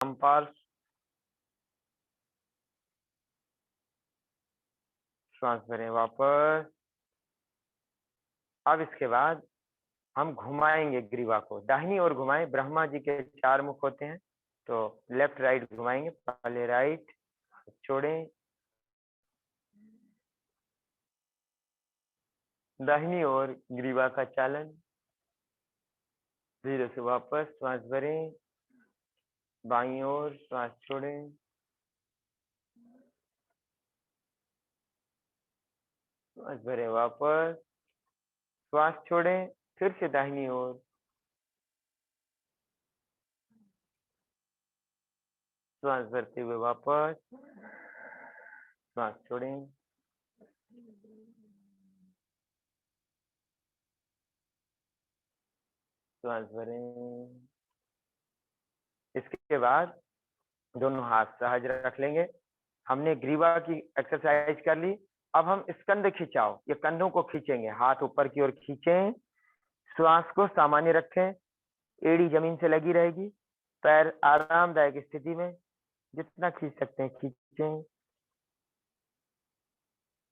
वाम पार्श्व, श्वास भरें वापस। अब इसके बाद हम घुमाएंगे ग्रीवा को, दाहिनी ओर घुमाएं। ब्रह्मा जी के 4 मुख होते हैं, तो लेफ्ट राइट घुमाएंगे। पहले राइट, छोड़ें, दाहिनी ओर ग्रीवा का चालन, धीरे से वापस श्वास भरें। बाईं ओर श्वास छोड़ें, श्वास भरें वापस, श्वास छोड़ें, फिर से दाहिनी ओर, श्वास भरते हुए वापस, श्वास छोड़ें, श्वास भरें। इसके बाद दोनों हाथ सहज रख लेंगे। हमने ग्रीवा की एक्सरसाइज कर ली। अब हम स्कंध खिंचाओ, ये कंधों को खींचेंगे, हाथ ऊपर की ओर खींचें, श्वास को सामान्य रखें, एड़ी जमीन से लगी रहेगी, पैर आरामदायक स्थिति में, जितना खींच सकते हैं खींचें।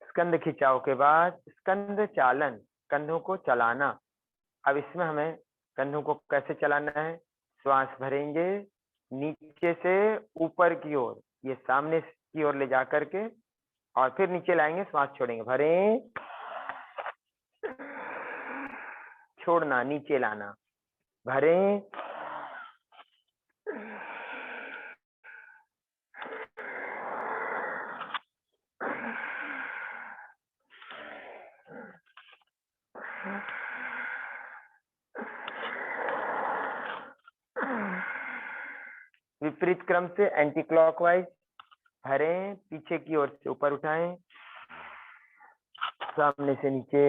स्कंध खिंचाव के बाद स्कंध चालन, कंधों को चलाना। अब इसमें हमें कंधों को कैसे चलाना है? श्वास भरेंगे नीचे से ऊपर की ओर, ये सामने की ओर ले जा करके, और फिर नीचे लाएंगे, श्वास छोड़ेंगे, भरें, छोड़ना, नीचे लाना, भरें, विपरीत क्रम से एंटी क्लॉकवाइज, भरें, पीछे की ओर से ऊपर उठाएं, सामने से नीचे,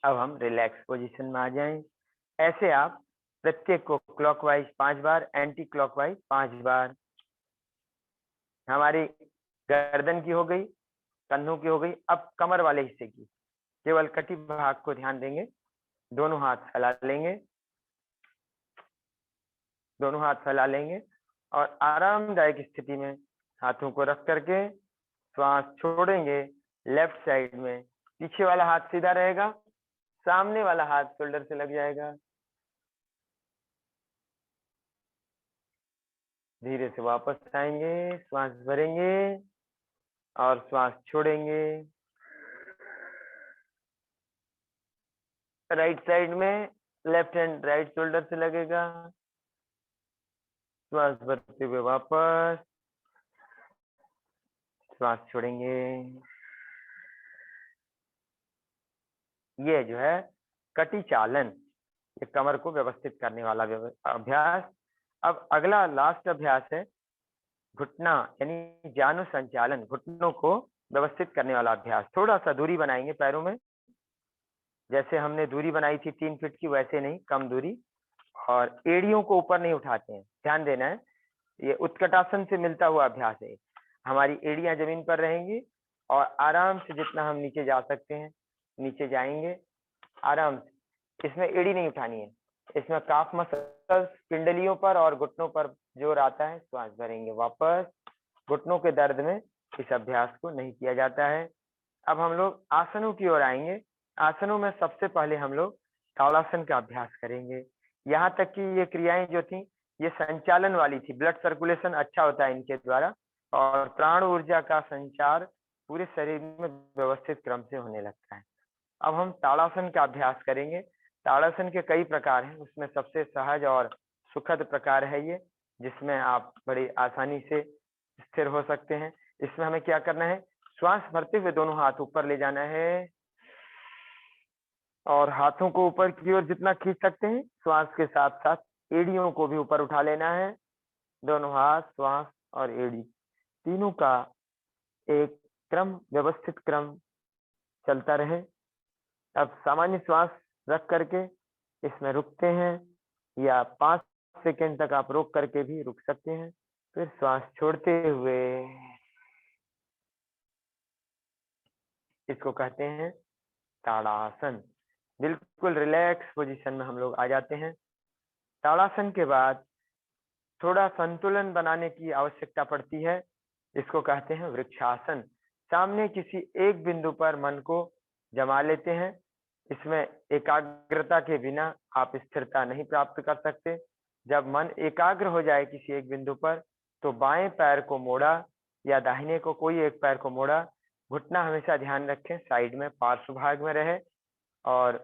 अब हम रिलैक्स पोजीशन में आ जाएं। ऐसे आप प्रत्येक को क्लॉकवाइज 5 बार, एंटी क्लॉकवाइज 5 बार। हमारी गर्दन की हो गई, कंधों की हो गई। अब कमर वाले हिस्से की, केवल कटी भाग को ध्यान देंगे। दोनों हाथ फैला लेंगे, दोनों हाथ फैला लेंगे और आरामदायक स्थिति में हाथों को रख करके श्वास छोड़ेंगे। लेफ्ट साइड में पीछे वाला हाथ सीधा रहेगा, सामने वाला हाथ शोल्डर से लग जाएगा। धीरे से वापस आएंगे, श्वास भरेंगे और श्वास छोड़ेंगे। राइट साइड में लेफ्ट हैंड राइट शोल्डर से लगेगा, श्वास भरते हुए वापस, श्वास छोड़ेंगे। ये जो है कटी चालन, ये कमर को व्यवस्थित करने वाला अभ्यास। अब अगला लास्ट अभ्यास है घुटना यानी जानु संचालन, घुटनों को व्यवस्थित करने वाला अभ्यास। थोड़ा सा दूरी बनाएंगे पैरों में, जैसे हमने दूरी बनाई थी 3 फीट की, वैसे नहीं, कम दूरी, और एड़ियों को ऊपर नहीं उठाते हैं, ध्यान देना है। ये उत्कटासन से मिलता हुआ अभ्यास है। हमारी एड़ियां जमीन पर रहेंगी और आराम से जितना हम नीचे जा सकते हैं नीचे जाएंगे आराम से। इसमें एड़ी नहीं उठानी है, इसमें काफ मसल्स, पिंडलियों पर और घुटनों पर जोर आता है। श्वास भरेंगे वापस। घुटनों के दर्द में इस अभ्यास को नहीं किया जाता है। अब हम लोग आसनों की ओर आएंगे। आसनों में सबसे पहले हम लोग ताड़ासन का अभ्यास करेंगे। यहाँ तक कि ये क्रियाएं जो थी ये संचालन वाली थी, ब्लड सर्कुलेशन अच्छा होता है इनके द्वारा और प्राण ऊर्जा का संचार पूरे शरीर में व्यवस्थित क्रम से होने लगता है। अब हम ताड़ासन का अभ्यास करेंगे। ताड़ासन के कई प्रकार हैं, उसमें सबसे सहज और सुखद प्रकार है ये, जिसमें आप बड़ी आसानी से स्थिर हो सकते हैं। इसमें हमें क्या करना है? श्वास भरते हुए दोनों हाथ ऊपर ले जाना है और हाथों को ऊपर की ओर जितना खींच सकते हैं, श्वास के साथ साथ एड़ियों को भी ऊपर उठा लेना है। दोनों हाथ, श्वास और एड़ी तीनों का एक क्रम, व्यवस्थित क्रम चलता रहे। अब सामान्य श्वास रख करके इसमें रुकते हैं, या 5 सेकंड तक आप रोक करके भी रुक सकते हैं। फिर श्वास छोड़ते हुए इसको कहते हैं ताड़ासन। बिल्कुल रिलैक्स पोजीशन में हम लोग आ जाते हैं। ताड़ासन के बाद थोड़ा संतुलन बनाने की आवश्यकता पड़ती है, इसको कहते हैं वृक्षासन। सामने किसी एक बिंदु पर मन को जमा लेते हैं। इसमें एकाग्रता के बिना आप स्थिरता नहीं प्राप्त कर सकते। जब मन एकाग्र हो जाए किसी एक बिंदु पर, तो बाएं पैर को मोड़ा या दाहिने को कोई एक पैर को मोड़ा, घुटना हमेशा ध्यान रखें साइड में पार्श्व भाग में रहे। और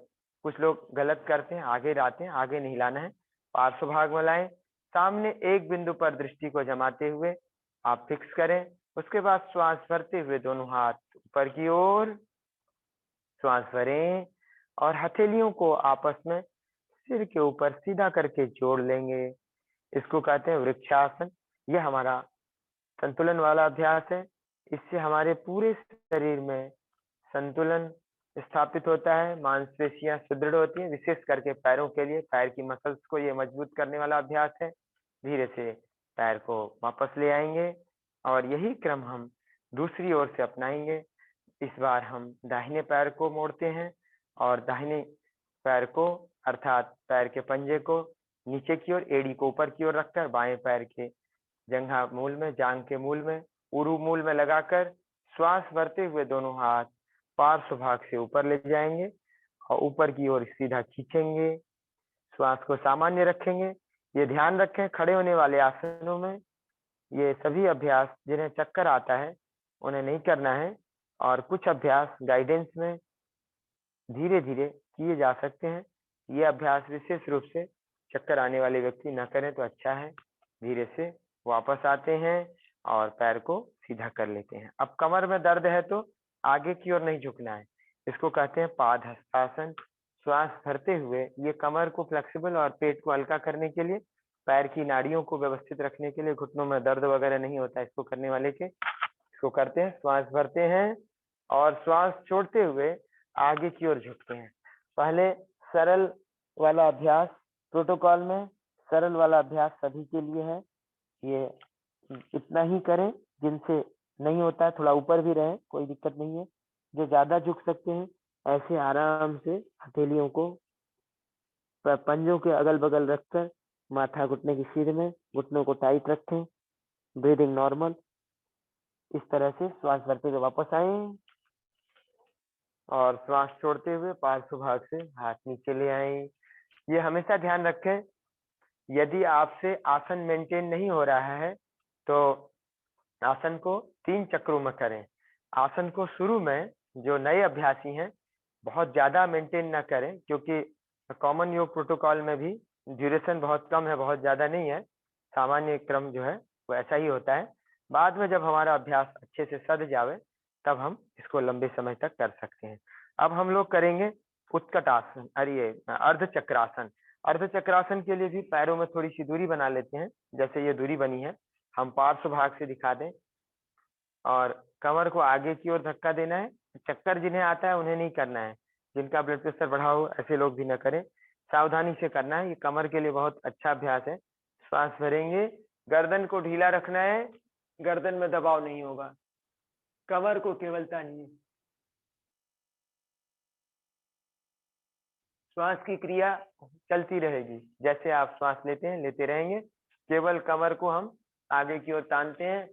कुछ लोग गलत करते हैं, आगे लाते हैं, आगे नहीं लाना है, पार्श्व भाग में लाएं। सामने एक बिंदु पर दृष्टि को जमाते हुए आप फिक्स करें। उसके बाद श्वास भरते हुए दोनों हाथ ऊपर की ओर श्वास भरें और हथेलियों को आपस में सिर के ऊपर सीधा करके जोड़ लेंगे। इसको कहते हैं वृक्षासन। यह हमारा संतुलन वाला अभ्यास है। इससे हमारे पूरे शरीर में संतुलन स्थापित होता है, मांसपेशियां सुदृढ़ होती हैं। विशेष करके पैरों के लिए, पैर की मसल्स को ये मजबूत करने वाला अभ्यास है। धीरे से पैर को वापस ले आएंगे और यही क्रम हम दूसरी ओर से अपनाएंगे। इस बार हम दाहिने पैर को मोड़ते हैं और दाहिने पैर को अर्थात पैर के पंजे को नीचे की ओर, एड़ी को ऊपर की ओर रखकर बाएं पैर के जंघा मूल में, जांघ के मूल में, उरु मूल में लगाकर श्वास भरते हुए दोनों हाथ पार्श्व भाग से ऊपर ले जाएंगे और ऊपर की ओर सीधा खींचेंगे। श्वास को सामान्य रखेंगे। ये ध्यान रखें, खड़े होने वाले आसनों में ये सभी अभ्यास जिन्हें चक्कर आता है उन्हें नहीं करना है, और कुछ अभ्यास गाइडेंस में धीरे धीरे किए जा सकते हैं। ये अभ्यास विशेष रूप से चक्कर आने वाले व्यक्ति न करें तो अच्छा है। धीरे से वापस आते हैं और पैर को सीधा कर लेते हैं। अब कमर में दर्द है तो आगे की ओर नहीं झुकना है, इसको कहते हैं पादहस्तासन। श्वास भरते हुए ये कमर को फ्लेक्सिबल और पेट को हल्का करने के लिए, पैर की नाड़ियों को व्यवस्थित रखने के लिए, घुटनों में दर्द वगैरह नहीं होता इसको करने वाले के। इसको करते हैं, श्वास भरते हैं और श्वास छोड़ते हुए आगे की ओर झुकते हैं। पहले सरल वाला अभ्यास, प्रोटोकॉल में सरल वाला अभ्यास सभी के लिए है। ये इतना ही करें, जिनसे नहीं होता है थोड़ा ऊपर भी रहे, कोई दिक्कत नहीं है। जो ज्यादा झुक सकते हैं ऐसे आराम से हथेलियों को पंजों के अगल बगल रखकर माथा घुटने की सीध में, घुटनों को टाइट रखें, ब्रीदिंग नॉर्मल। इस तरह से श्वास भरते हुए वापस आए और श्वास छोड़ते हुए पार्श्व भाग से हाथ नीचे ले आए। ये हमेशा ध्यान रखें, यदि आपसे आसन मेंटेन नहीं हो रहा है तो आसन को 3 चक्रों में करें। आसन को शुरू में जो नए अभ्यासी हैं बहुत ज्यादा मेंटेन ना करें, क्योंकि कॉमन योग प्रोटोकॉल में भी ड्यूरेशन बहुत कम है, बहुत ज्यादा नहीं है। सामान्य क्रम जो है वो ऐसा ही होता है। बाद में जब हमारा अभ्यास अच्छे से सध जावे तब हम इसको लंबे समय तक कर सकते हैं। अब हम लोग करेंगे उत्कट आसन, अरे अर्ध चक्रासन। अर्ध चक्रासन के लिए भी पैरों में थोड़ी सी दूरी बना लेते हैं, जैसे ये दूरी बनी है हम पार्श्व भाग से दिखा दें और कमर को आगे की ओर धक्का देना है। चक्कर जिन्हें आता है उन्हें नहीं करना है, जिनका ब्लड प्रेशर बढ़ा हो ऐसे लोग भी न करें, सावधानी से करना है। ये कमर के लिए बहुत अच्छा अभ्यास है। श्वास भरेंगे, गर्दन को ढीला रखना है, गर्दन में दबाव नहीं होगा, कमर को केवल तानिए। श्वास की क्रिया चलती रहेगी, जैसे आप श्वास लेते हैं लेते रहेंगे। केवल कमर को हम आगे की ओर तानते हैं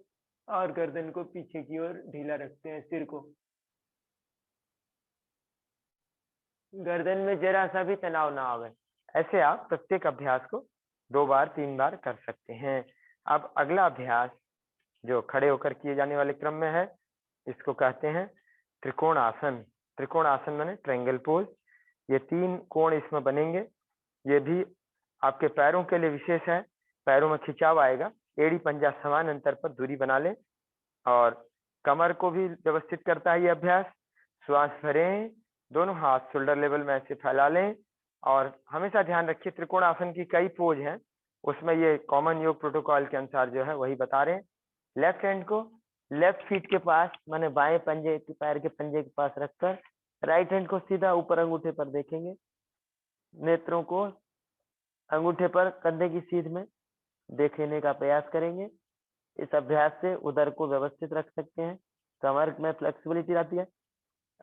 और गर्दन को पीछे की ओर ढीला रखते हैं, सिर को। गर्दन में जरा सा भी तनाव ना आवे। ऐसे आप प्रत्येक अभ्यास को 2 बार 3 बार कर सकते हैं। अब अगला अभ्यास जो खड़े होकर किए जाने वाले क्रम में है, इसको कहते हैं त्रिकोण आसन। त्रिकोण आसन माने ट्रायंगल पोज। ये 3 कोण इसमें बनेंगे। ये भी आपके पैरों के लिए विशेष है। पैरों में खिंचाव आएगा, एड़ी पंजा समान अंतर पर दूरी बना लें और कमर को भी व्यवस्थित करता है ये अभ्यास। श्वास भरें, दोनों हाथ शोल्डर लेवल में ऐसे फैला लें और हमेशा ध्यान रखिए त्रिकोण आसन की कई पोज हैं, उसमें ये कॉमन योग प्रोटोकॉल के अनुसार जो है वही बता रहे हैं। लेफ्ट हैंड को लेफ्ट फीट के पास माने बाएं पंजे के पैर के पंजे के पास रखकर राइट हैंड को सीधा ऊपर अंगूठे पर देखेंगे। नेत्रों को अंगूठे पर कंधे की सीध में देखने का प्रयास करेंगे। इस अभ्यास से उदर को व्यवस्थित रख सकते हैं, कमर में फ्लेक्सिबिलिटी आती है,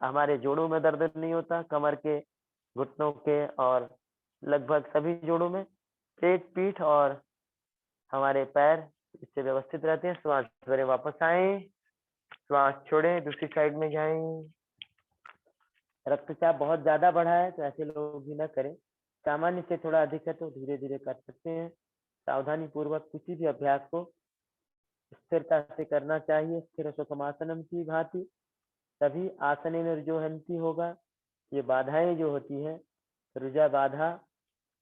हमारे जोड़ों में दर्द नहीं होता, कमर के, घुटनों के और लगभग सभी जोड़ों में, पेट, पीठ और हमारे पैर इससे व्यवस्थित रहते हैं। श्वास भरे वापस आए, श्वास छोड़ें, दूसरी साइड में जाएं। रक्तचाप बहुत ज्यादा बढ़ा है तो ऐसे लोग भी ना करें, सामान्य से थोड़ा अधिक है तो धीरे धीरे कर सकते हैं। सावधानी पूर्वक किसी भी अभ्यास को स्थिरता से करना चाहिए, स्थिर सुखमासनम की भांति। तभी आसने निर्जोहंती होगा। ये बाधाएं जो होती हैं, रुजा बाधा,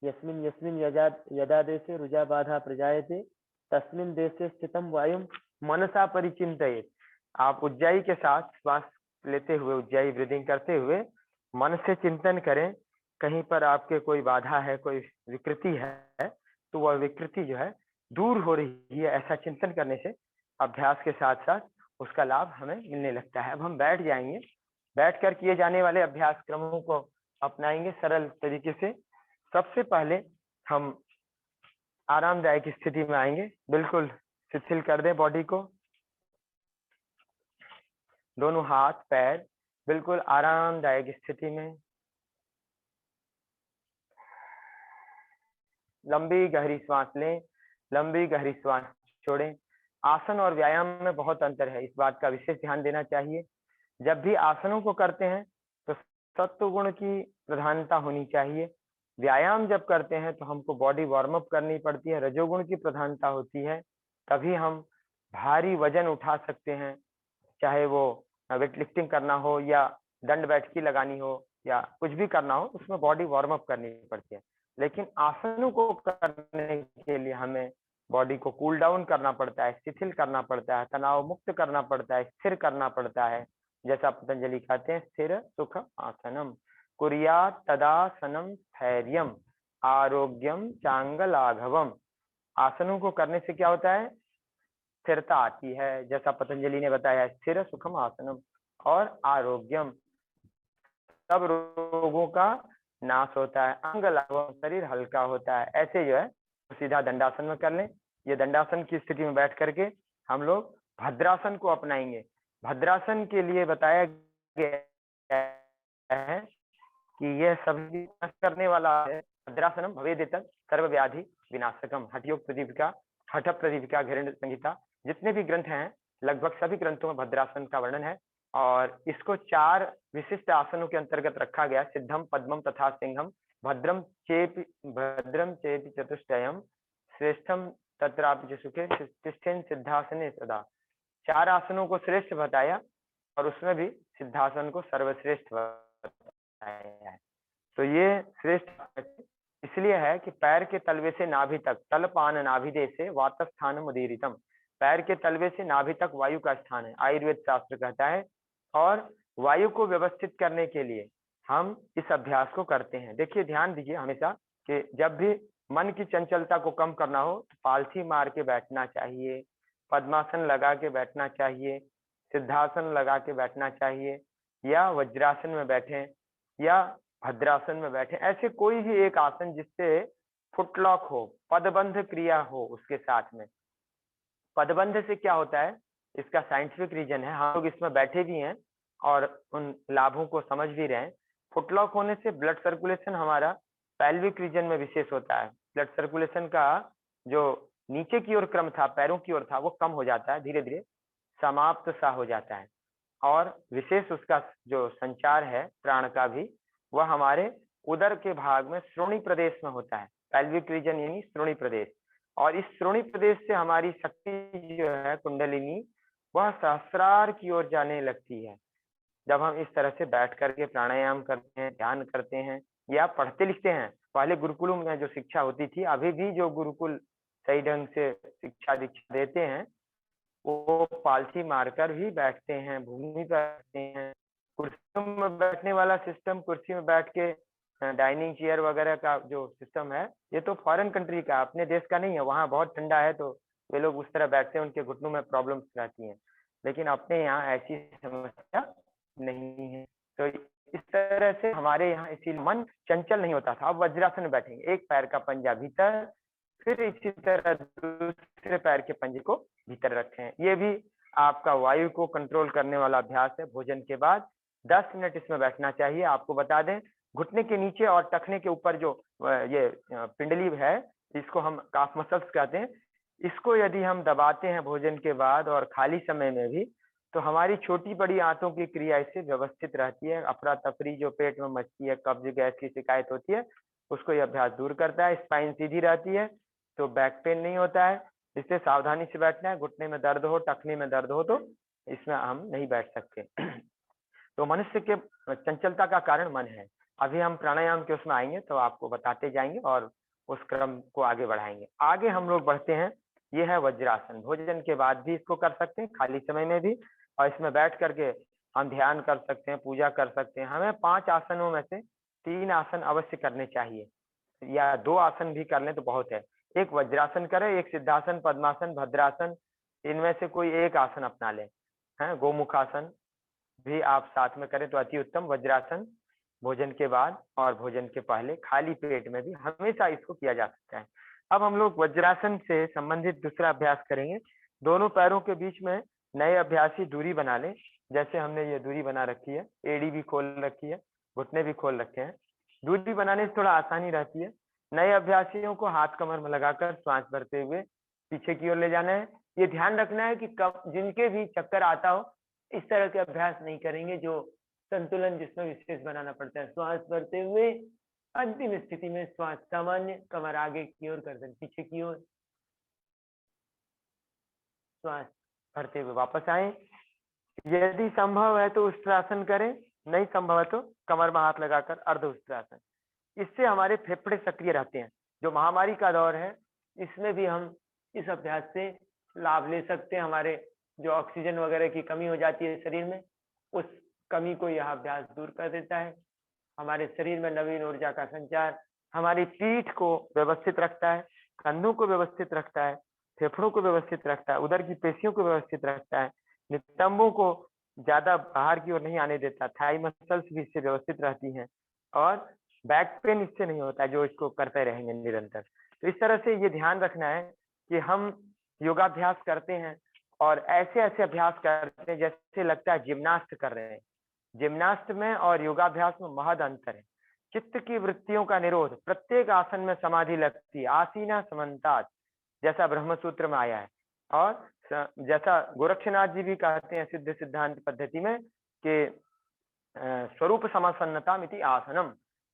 यस्मिन यस्मिन यदा देशे रुजा बाधा प्रजायते तस्मिन देशे स्थितम वायुम मनसा परिचिंतयेत्। आप उज्जाई के साथ श्वास लेते हुए, उज्जाई ब्रीदिंग करते हुए मन से चिंतन करें, कहीं पर आपके कोई बाधा है, कोई विकृति है, तो वह विकृति जो है दूर हो रही है। ऐसा चिंतन करने से अभ्यास के साथ साथ उसका लाभ हमें मिलने लगता है। अब हम बैठ जाएंगे, बैठकर किए जाने वाले अभ्यास क्रमों को अपनाएंगे सरल तरीके से। सबसे पहले हम आरामदायक स्थिति में आएंगे, बिल्कुल शिथिल कर दें बॉडी को, दोनों हाथ पैर बिल्कुल आरामदायक स्थिति में। लंबी गहरी सांस लें, लंबी गहरी सांस छोड़ें। आसन और व्यायाम में बहुत अंतर है, इस बात का विशेष ध्यान देना चाहिए। जब भी आसनों को करते हैं तो सत्व गुण की प्रधानता होनी चाहिए। व्यायाम जब करते हैं तो हमको बॉडी वार्म अप करनी पड़ती है, रजोगुण की प्रधानता होती है, तभी हम भारी वजन उठा सकते हैं। चाहे वो वेट लिफ्टिंग करना हो या दंड बैठकी लगानी हो या कुछ भी करना हो, उसमें बॉडी वार्म अप करनी पड़ती है। लेकिन आसनों को करने के लिए हमें बॉडी को कूल डाउन करना पड़ता है, शिथिल करना पड़ता है, तनाव मुक्त करना पड़ता है, स्थिर करना पड़ता है। जैसा पतंजलि कहते हैं, स्थिर सुख आसनम कुर्यात् तदासनम स्थैर्यम आरोग्यम चांगलाघवम। आसनों को करने से क्या होता है? स्थिरता आती है, जैसा पतंजलि ने बताया, स्थिर सुखम आसनम, और आरोग्यम, सब रोगों का नाश होता है, अंग लाघवम, शरीर हल्का होता है। ऐसे जो है सीधा दंडासन में कर लें। ये दंडासन की स्थिति में बैठ करके हम लोग भद्रासन को अपनाएंगे। भद्रासन के लिए बताया गया है कि यह सभी करने वाला है। भद्रासनम भवेदित सर्व व्याधि विनाशकम, हठयोग प्रदीपिका, हठ प्रदीपिका, घृण संहिता, जितने भी ग्रंथ हैं लगभग सभी ग्रंथों में भद्रासन का वर्णन है। और इसको 4 विशिष्ट आसनों के अंतर्गत रखा गया, सिद्धम, पद्मम तथा सिंहम, भद्रम चेपि चतुष्टयम, श्रेष्ठम तत्रापि सुखे तिष्ठेन सिद्धासने सदा। 4 आसनों को श्रेष्ठ बताया और उसमें भी सिद्धासन को सर्वश्रेष्ठ बताया है। तो ये श्रेष्ठ इसलिए है कि पैर के तलवे से नाभि तक, तलपान नाभिदे से वातस्थान उदीरितम, पैर के तलवे से नाभि तक वायु का स्थान है, आयुर्वेद शास्त्र कहता है। और वायु को व्यवस्थित करने के लिए हम इस अभ्यास को करते हैं। देखिए, ध्यान दीजिए हमेशा कि जब भी मन की चंचलता को कम करना हो तो पालथी मार के बैठना चाहिए, पद्मासन लगा के बैठना चाहिए, सिद्धासन लगा के बैठना चाहिए, या वज्रासन में बैठें या भद्रासन में बैठे। ऐसे कोई भी एक आसन जिससे फुटलॉक हो, पदबंध क्रिया हो उसके साथ में। पदबंध से क्या होता है, इसका साइंटिफिक रीजन है, हम लोग इसमें बैठे भी हैं और उन लाभों को समझ भी रहे हैं। फुटलॉक होने से ब्लड सर्कुलेशन हमारा पैल्विक रीजन में विशेष होता है। ब्लड सर्कुलेशन का जो नीचे की ओर क्रम था, पैरों की ओर था, वो कम हो जाता है, धीरे धीरे समाप्त सा हो जाता है। और विशेष उसका जो संचार है प्राण का भी, वह हमारे उदर के भाग में श्रोणी प्रदेश में होता है। पैल्विक रीजन यानी श्रोणी प्रदेश। और इस श्रोणी प्रदेश से हमारी शक्ति जो है कुंडलिनी, वह सहस्रार की ओर जाने लगती है। जब हम इस तरह से बैठ करके प्राणायाम करते हैं, ध्यान करते हैं या पढ़ते लिखते हैं। पहले गुरुकुलों में जो शिक्षा होती थी, अभी भी जो गुरुकुल सही ढंग से शिक्षा दीक्षा देते हैं, वो पालथी मारकर भी बैठते हैं, भूमि पर बैठते हैं। कुर्सियों में बैठने वाला सिस्टम, कुर्सी में बैठ के डाइनिंग चेयर वगैरह का जो सिस्टम है, ये तो फॉरेन कंट्री का, अपने देश का नहीं है। वहाँ बहुत ठंडा है तो वे लोग उस तरह बैठते हैं, उनके घुटनों में प्रॉब्लम्स रहती हैं। लेकिन अपने यहाँ ऐसी समस्या नहीं है। तो इस तरह से हमारे यहाँ इसीलिए मन चंचल नहीं होता था। अब वज्रासन में बैठेंगे, एक पैर का पंजा भीतर, फिर इसी तरह दूसरे पैर के पंजे को भीतर रखें। ये भी आपका वायु को कंट्रोल करने वाला अभ्यास है। भोजन के बाद 10 मिनट इसमें बैठना चाहिए। आपको बता दें, घुटने के नीचे और टखने के ऊपर जो ये पिंडली है, इसको हम काफ मसल्स कहते हैं। इसको यदि हम दबाते हैं भोजन के बाद और खाली समय में भी, तो हमारी छोटी बड़ी आंतों की क्रिया इससे व्यवस्थित रहती है। अफरा तफरी जो पेट में मचती है, कब्ज गैस की शिकायत होती है, उसको यह अभ्यास दूर करता है। स्पाइन सीधी रहती है तो बैक पेन नहीं होता है। इससे सावधानी से बैठना है। घुटने में दर्द हो, टखने में दर्द हो तो इसमें हम नहीं बैठ सकते। तो मनुष्य के चंचलता का कारण मन है। अभी हम प्राणायाम के उसमें आएंगे तो आपको बताते जाएंगे और उस क्रम को आगे बढ़ाएंगे। आगे हम लोग बढ़ते हैं। ये है वज्रासन। भोजन के बाद भी इसको कर सकते हैं, खाली समय में भी, और इसमें बैठ करके हम ध्यान कर सकते हैं, पूजा कर सकते हैं। हमें 5 आसनों में से 3 आसन अवश्य करने चाहिए, या 2 आसन भी कर लें तो बहुत है। एक वज्रासन करें, एक सिद्धासन, पद्मासन, भद्रासन, इनमें से कोई एक आसन अपना लें। है गोमुखासन भी आप साथ में करें तो अति उत्तम। वज्रासन भोजन के बाद और भोजन के पहले खाली पेट में भी हमेशा इसको किया जा सकता है। अब हम लोग वज्रासन से संबंधित दूसरा अभ्यास करेंगे। दोनों पैरों के बीच में नए अभ्यासी दूरी बना लें। जैसे हमने ये दूरी बना रखी है, एड़ी भी खोल रखी है, घुटने भी खोल रखे हैं। दूरी बनाने से थोड़ा आसानी रहती है। नए अभ्यासियों को हाथ कमर में लगाकर श्वास भरते हुए पीछे की ओर ले जाना है। ये ध्यान रखना है कि कब जिनके भी चक्कर आता हो, इस तरह के अभ्यास नहीं करेंगे जो संतुलन जिसमें विशेष बनाना पड़ता है। श्वास भरते हुए अंतिम स्थिति में श्वास सामान्य, कमर आगे की ओर, गर्दन पीछे की ओर, श्वास भरते हुए वापस आए। यदि संभव है तो उष्ट्रासन करें, नहीं संभव है तो कमर में हाथ लगाकर अर्ध उष्ट्रासन। इससे हमारे फेफड़े सक्रिय रहते हैं। जो महामारी का दौर है, इसमें भी हम इस अभ्यास से लाभ ले सकते हैं। हमारे जो ऑक्सीजन वगैरह की कमी हो जाती है शरीर में, उस कमी को यह अभ्यास दूर कर देता है। हमारे शरीर में नवीन ऊर्जा का संचार, हमारी पीठ को व्यवस्थित रखता है, कंधों को व्यवस्थित रखता है, फेफड़ों को व्यवस्थित रखता है, उदर की पेशियों को व्यवस्थित रखता है, नितंबों को ज्यादा बाहर की ओर नहीं आने देता, थाई मसल्स भी इससे व्यवस्थित रहती हैं, और बैक पेन इससे नहीं होता है जो इसको करते रहेंगे निरंतर। तो इस तरह से ये ध्यान रखना है कि हम योगाभ्यास करते हैं और ऐसे ऐसे अभ्यास करते हैं जैसे लगता है जिम्नास्ट कर रहे हैं। जिम्नास्ट में और योगाभ्यास में महद अंतर है। चित्त की वृत्तियों का निरोध, प्रत्येक आसन में समाधि लगती है, आसीना समन्तात, जैसा ब्रह्मसूत्र में आया है। और जैसा गोरक्षनाथ जी भी कहते हैं सिद्ध सिद्धांत पद्धति में कि स्वरूप समासन्नता मिति आसनम।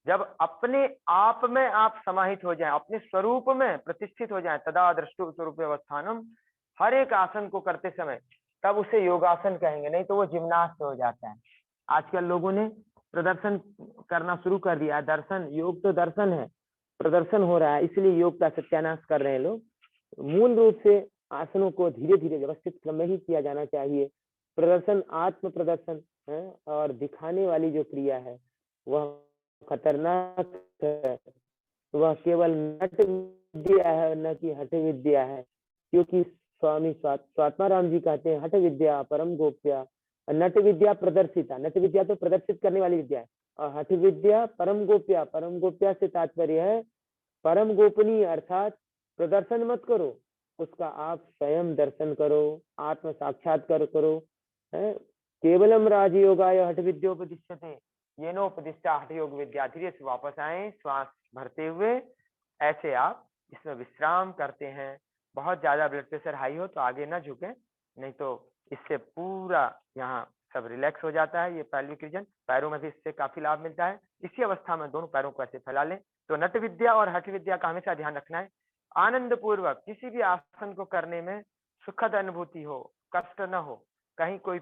जब अपने आप में आप समाहित हो जाएं, अपने स्वरूप में प्रतिष्ठित हो जाएं, तदा दृष्टु स्वरूप अवस्थानम, हर एक आसन को करते समय तब उसे योगासन कहेंगे, नहीं तो वो जिम्नास्ट हो जाता है। आजकल लोगों ने प्रदर्शन करना शुरू कर दिया है। दर्शन, योग तो दर्शन है, प्रदर्शन हो रहा है, इसलिए योग का सत्यानाश कर रहे हैं लोग। मूल रूप से आसनों को धीरे धीरे व्यवस्थित क्रम में ही किया जाना चाहिए। प्रदर्शन आत्म प्रदर्शन है, और दिखाने वाली जो क्रिया है वह खतरनाक है। वह केवल नट विद्या है, न कि हठ विद्या है। क्योंकि स्वामी स्वात्माराम जी कहते हैं, हठ विद्या परम गोप्या, नट विद्या प्रदर्शिता। नट विद्या तो प्रदर्शित करने वाली विद्या है, और हठ विद्या परम गोप्या। परम गोप्या से तात्पर्य है परम गोपनीय, अर्थात प्रदर्शन मत करो, उसका आप स्वयं दर्शन करो, आत्म साक्षात्कार करो। केवलम राजयोगाय हठ विद्योपदिश्यते, ये नोपदिष्टा हठ योग विद्या। धीरे से वापस आए, श्वास भरते हुए ऐसे आप इसमें विश्राम करते हैं। बहुत ज्यादा ब्लड प्रेशर हाई हो तो आगे ना झुके, नहीं तो इससे पूरा यहाँ सब रिलैक्स हो जाता है। ये पेल्विक रीजन, पैरों में भी इससे काफी लाभ मिलता है। इसी अवस्था में दोनों पैरों को ऐसे फैला लें। तो नट विद्या और हठ विद्या का हमेशा ध्यान रखना है। आनंद पूर्वक किसी भी आसन को करने में सुखद अनुभूति हो, कष्ट न हो, कहीं कोई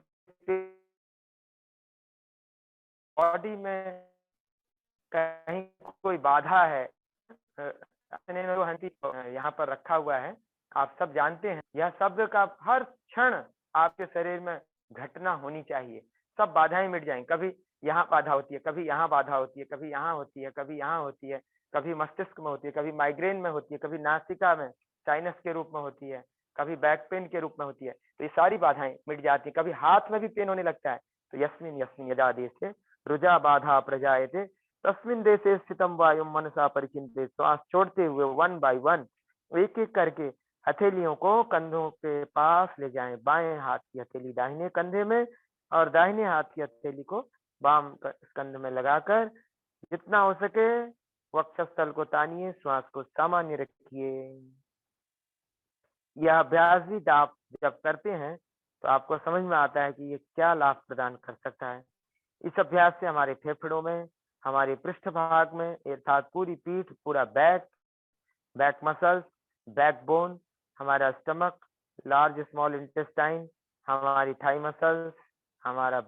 बॉडी में कहीं कोई बाधा है। यहाँ पर रखा हुआ है, आप सब जानते हैं, यह शब्द का हर क्षण आपके शरीर में घटना होनी चाहिए। सब बाधाएं मिट जाएं। कभी यहाँ बाधा होती है, कभी यहाँ बाधा होती है, कभी यहाँ होती है, कभी यहाँ होती है, कभी मस्तिष्क में होती है, कभी माइग्रेन में होती है, कभी नासिका में साइनस के रूप में होती है, कभी बैक पेन के रूप में होती है, तो ये सारी बाधाएं मिट जाती है। कभी हाथ में भी पेन होने लगता है, तो यस्मिन यस्मिन यदा देशे रुजा बाधा प्रजायते तस्मिन देशे स्थितम वायुम मनसा परिचिन्ते। श्वास छोड़ते हुए 1 बाय 1 एक एक करके हथेलियों को कंधों के पास ले जाएं। बाएं हाथ की हथेली दाहिने कंधे में और दाहिने हाथ की हथेली को बाम कंध में लगाकर जितना हो सके वक्षस्थल को तानिए, श्वास को सामान्य रखिए। यह अभ्यास भी आप जब करते हैं तो आपको समझ में आता है कि ये क्या लाभ प्रदान कर सकता है। इस अभ्यास से हमारे फेफड़ों में, हमारे पृष्ठभाग में अर्थात पूरी पीठ, पूरा बैक मसल्स, बैकबोन, हमारा स्टमक, लार्ज स्मॉल इंटेस्टाइन, हमारी थाई मसल्स, हमारा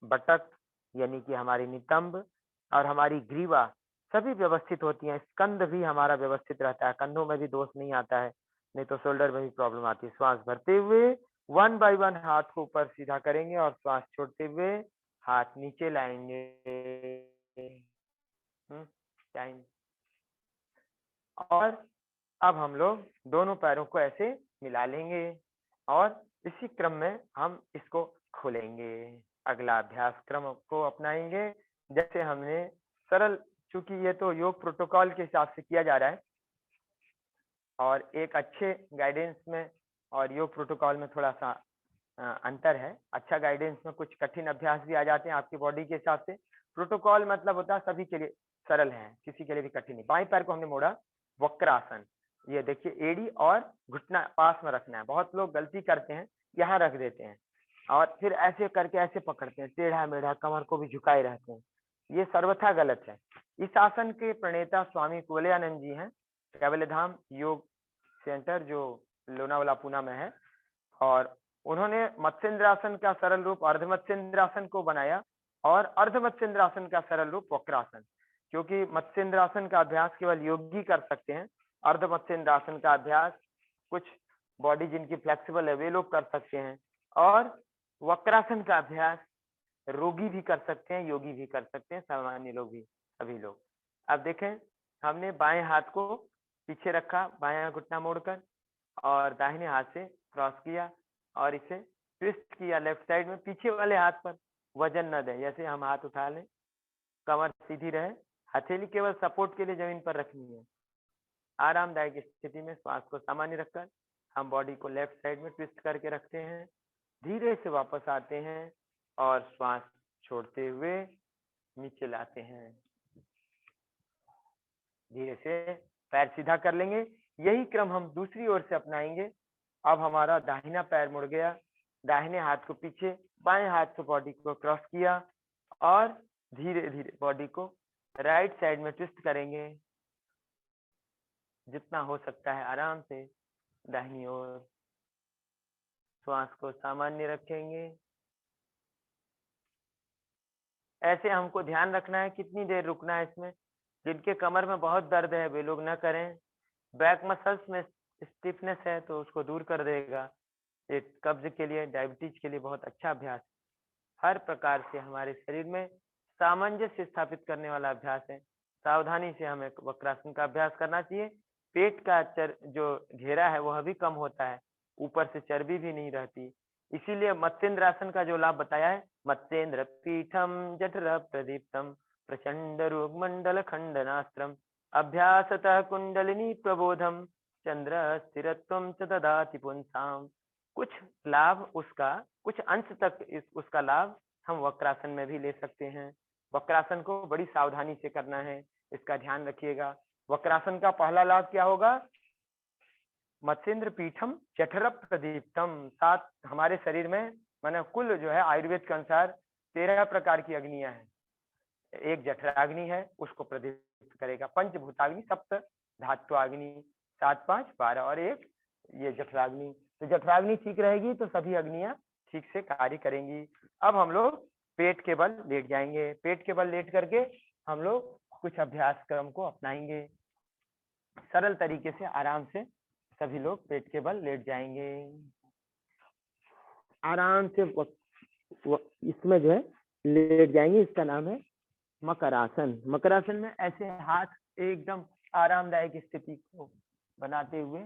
बटक यानी कि हमारी नितंब और हमारी ग्रीवा सभी व्यवस्थित होती हैं। स्कंध भी हमारा व्यवस्थित रहता है, कंधों में भी दोष नहीं आता है, नहीं तो शोल्डर में भी प्रॉब्लम आती है। श्वास भरते हुए 1 बाय 1 हाथ को ऊपर सीधा करेंगे और श्वास छोड़ते हुए हाथ नीचे लाएंगे। टाइम। और अब हम लोग दोनों पैरों को ऐसे मिला लेंगे और इसी क्रम में हम इसको खोलेंगे। अगला अभ्यास क्रम को अपनाएंगे जैसे हमने सरल, चूंकि ये तो योग प्रोटोकॉल के हिसाब से किया जा रहा है और एक अच्छे गाइडेंस में और योग प्रोटोकॉल में थोड़ा सा अंतर है। अच्छा गाइडेंस में कुछ कठिन अभ्यास भी आ जाते हैं आपकी बॉडी के हिसाब से। प्रोटोकॉल मतलब होता है सभी के लिए सरल है, किसी के लिए भी कठिन नहीं। बाएं पैर को हमने मोड़ा, वक्रासन। ये देखिए एड़ी और घुटना पास में रखना है। बहुत लोग गलती करते हैं, यहाँ रख देते हैं और फिर ऐसे करके ऐसे पकड़ते हैं, टेढ़ा मेढ़ा कमर को भी झुकाए रहते हैं। ये सर्वथा गलत है। इस आसन के प्रणेता स्वामी कुवलयानंद जी हैं, कैवल्य धाम योग सेंटर जो लोनावाला पूना में है, और उन्होंने मत्स्येंद्रासन का सरल रूप अर्ध मत्स्येंद्रासन को बनाया और अर्ध मत्स्येंद्रासन का सरल रूप वक्रासन। क्योंकि मत्स्येंद्रासन का अभ्यास केवल योगी कर सकते हैं, अर्ध मत्स्येंद्रासन का अभ्यास कुछ बॉडी जिनकी फ्लेक्सिबल है वे लोग कर सकते हैं, और वक्रासन का अभ्यास रोगी भी कर सकते हैं, योगी भी कर सकते हैं, सामान्य लोग भी, सभी लोग। अब देखें, हमने बाएं हाथ को पीछे रखा, बायां घुटना मोड़कर, और दाहिने हाथ से क्रॉस किया और इसे ट्विस्ट किया लेफ्ट साइड में। पीछे वाले हाथ पर वजन न दें, जैसे हम हाथ उठा लें, कमर सीधी रहे, हथेली केवल सपोर्ट के लिए जमीन पर रखनी है। आरामदायक स्थिति में श्वास को सामान्य रखकर हम बॉडी को लेफ्ट साइड में ट्विस्ट करके रखते हैं। धीरे से वापस आते हैं और श्वास छोड़ते हुए नीचे लाते हैं। धीरे से पैर सीधा कर लेंगे। यही क्रम हम दूसरी ओर से अपनाएंगे। अब हमारा दाहिना पैर मुड़ गया, दाहिने हाथ को पीछे, बाएं हाथ से बॉडी को क्रॉस किया और धीरे धीरे बॉडी को राइट साइड में ट्विस्ट करेंगे, जितना हो सकता है आराम से दाहिनी ओर। श्वास को सामान्य रखेंगे। ऐसे हमको ध्यान रखना है कितनी देर रुकना है इसमें। जिनके कमर में बहुत दर्द है वे लोग न करें। बैक मसल्स में स्टिफनेस है तो उसको दूर कर देगा। एक कब्ज के लिए, डायबिटीज के लिए बहुत अच्छा अभ्यास। हर प्रकार से हमारे शरीर में सामंजस्य स्थापित करने वाला अभ्यास है। सावधानी से हमें वक्रासन का अभ्यास करना चाहिए। पेट का जो घेरा है वह भी कम होता है, ऊपर से चर्बी भी नहीं रहती। इसीलिए मत्स्येंद्रासन का जो लाभ बताया है, मत्स्येंद्र पीठम जठर प्रदीप्तम प्रचंड रोग मंडल खंडनास्त्रम अभ्यासतः कुंडलिनी प्रबोधम चंद्र स्थिरत्वम च ददाति पुंसाम। कुछ लाभ उसका, कुछ अंश तक उसका लाभ हम वक्रासन में भी ले सकते हैं। वक्रासन को बड़ी सावधानी से करना है, इसका ध्यान रखिएगा। वक्रासन का पहला लाभ क्या होगा? मत्स्येंद्र पीठम जठर प्रदीप्तम। 7 हमारे शरीर में, माने कुल जो है आयुर्वेद के अनुसार 13 प्रकार की अग्नियां हैं। एक जठराग्नि है, उसको प्रदीप्त करेगा। पंचभूताग्नि, सप्त धात्वाग्नि, 7 5 12 और एक ये जठराग्नि। तो जठराग्नि ठीक रहेगी तो सभी अग्नियां ठीक से कार्य करेंगी। अब हम लोग पेट के बल लेट जाएंगे। पेट के बल लेट करके हम लोग कुछ अभ्यास क्रम को अपनाएंगे। सरल तरीके से आराम से सभी लोग पेट के बल लेट जाएंगे। आराम से इसमें जो है लेट जाएंगे। इसका नाम है मकरासन। मकरासन में ऐसे हाथ एकदम आरामदायक स्थिति को बनाते हुए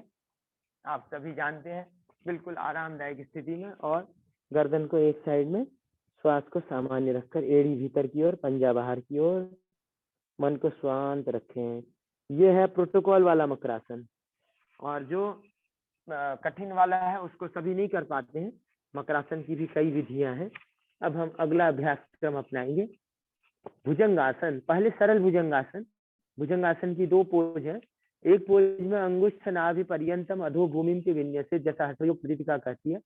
आप सभी जानते हैं, बिल्कुल आरामदायक स्थिति में, और गर्दन को एक साइड में, श्वास को सामान्य रखकर, एड़ी भीतर की ओर, पंजा बाहर की ओर, मन को शांत रखें। ये है प्रोटोकॉल वाला मकरासन। और जो कठिन वाला है उसको सभी नहीं कर पाते हैं। मकरासन की भी कई विधियां हैं। अब हम अगला अभ्यास क्रम अपनाएंगे, भुजंगासन। पहले सरल भुजंगासन। भुजंगासन की दो पोज है। एक पोज में अंगुष्ठ नाभि पर्यंतम अधो भूमि के विन्यास, जैसा हठयोग प्रदीपिका कहती है,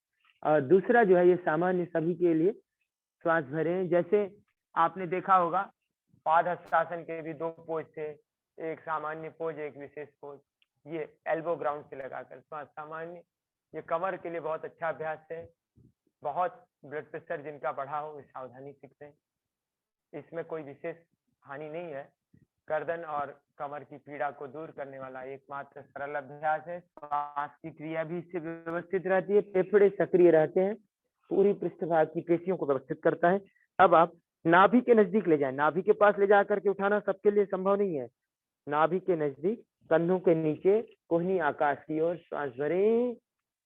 और दूसरा जो है ये सामान्य सभी के लिए, श्वास भरें। जैसे आपने देखा होगा पाद हस्तासन के भी दो पोज थे, एक सामान्य पोज, एक विशेष पोज। ये एल्बो ग्राउंड से लगाकर श्वास सामान्य। ये कमर के लिए बहुत अच्छा अभ्यास है। बहुत ब्लड प्रेशर जिनका बढ़ा हो वे सावधानी सीखें। इसमें कोई विशेष हानि नहीं है। गर्दन और कमर की पीड़ा को दूर करने वाला एकमात्र सरल अभ्यास है। श्वास की क्रिया भी इससे व्यवस्थित रहती है। फेफड़े सक्रिय रहते हैं, पूरी पृष्ठभाग की पेशियों को व्यवस्थित करता है। अब आप नाभि के नजदीक ले जाएं। नाभि के पास ले जा करके उठाना सबके लिए संभव नहीं है। नाभि के नजदीक, कंधों के नीचे, कोहनी आकाश की ओर श्वास भरें,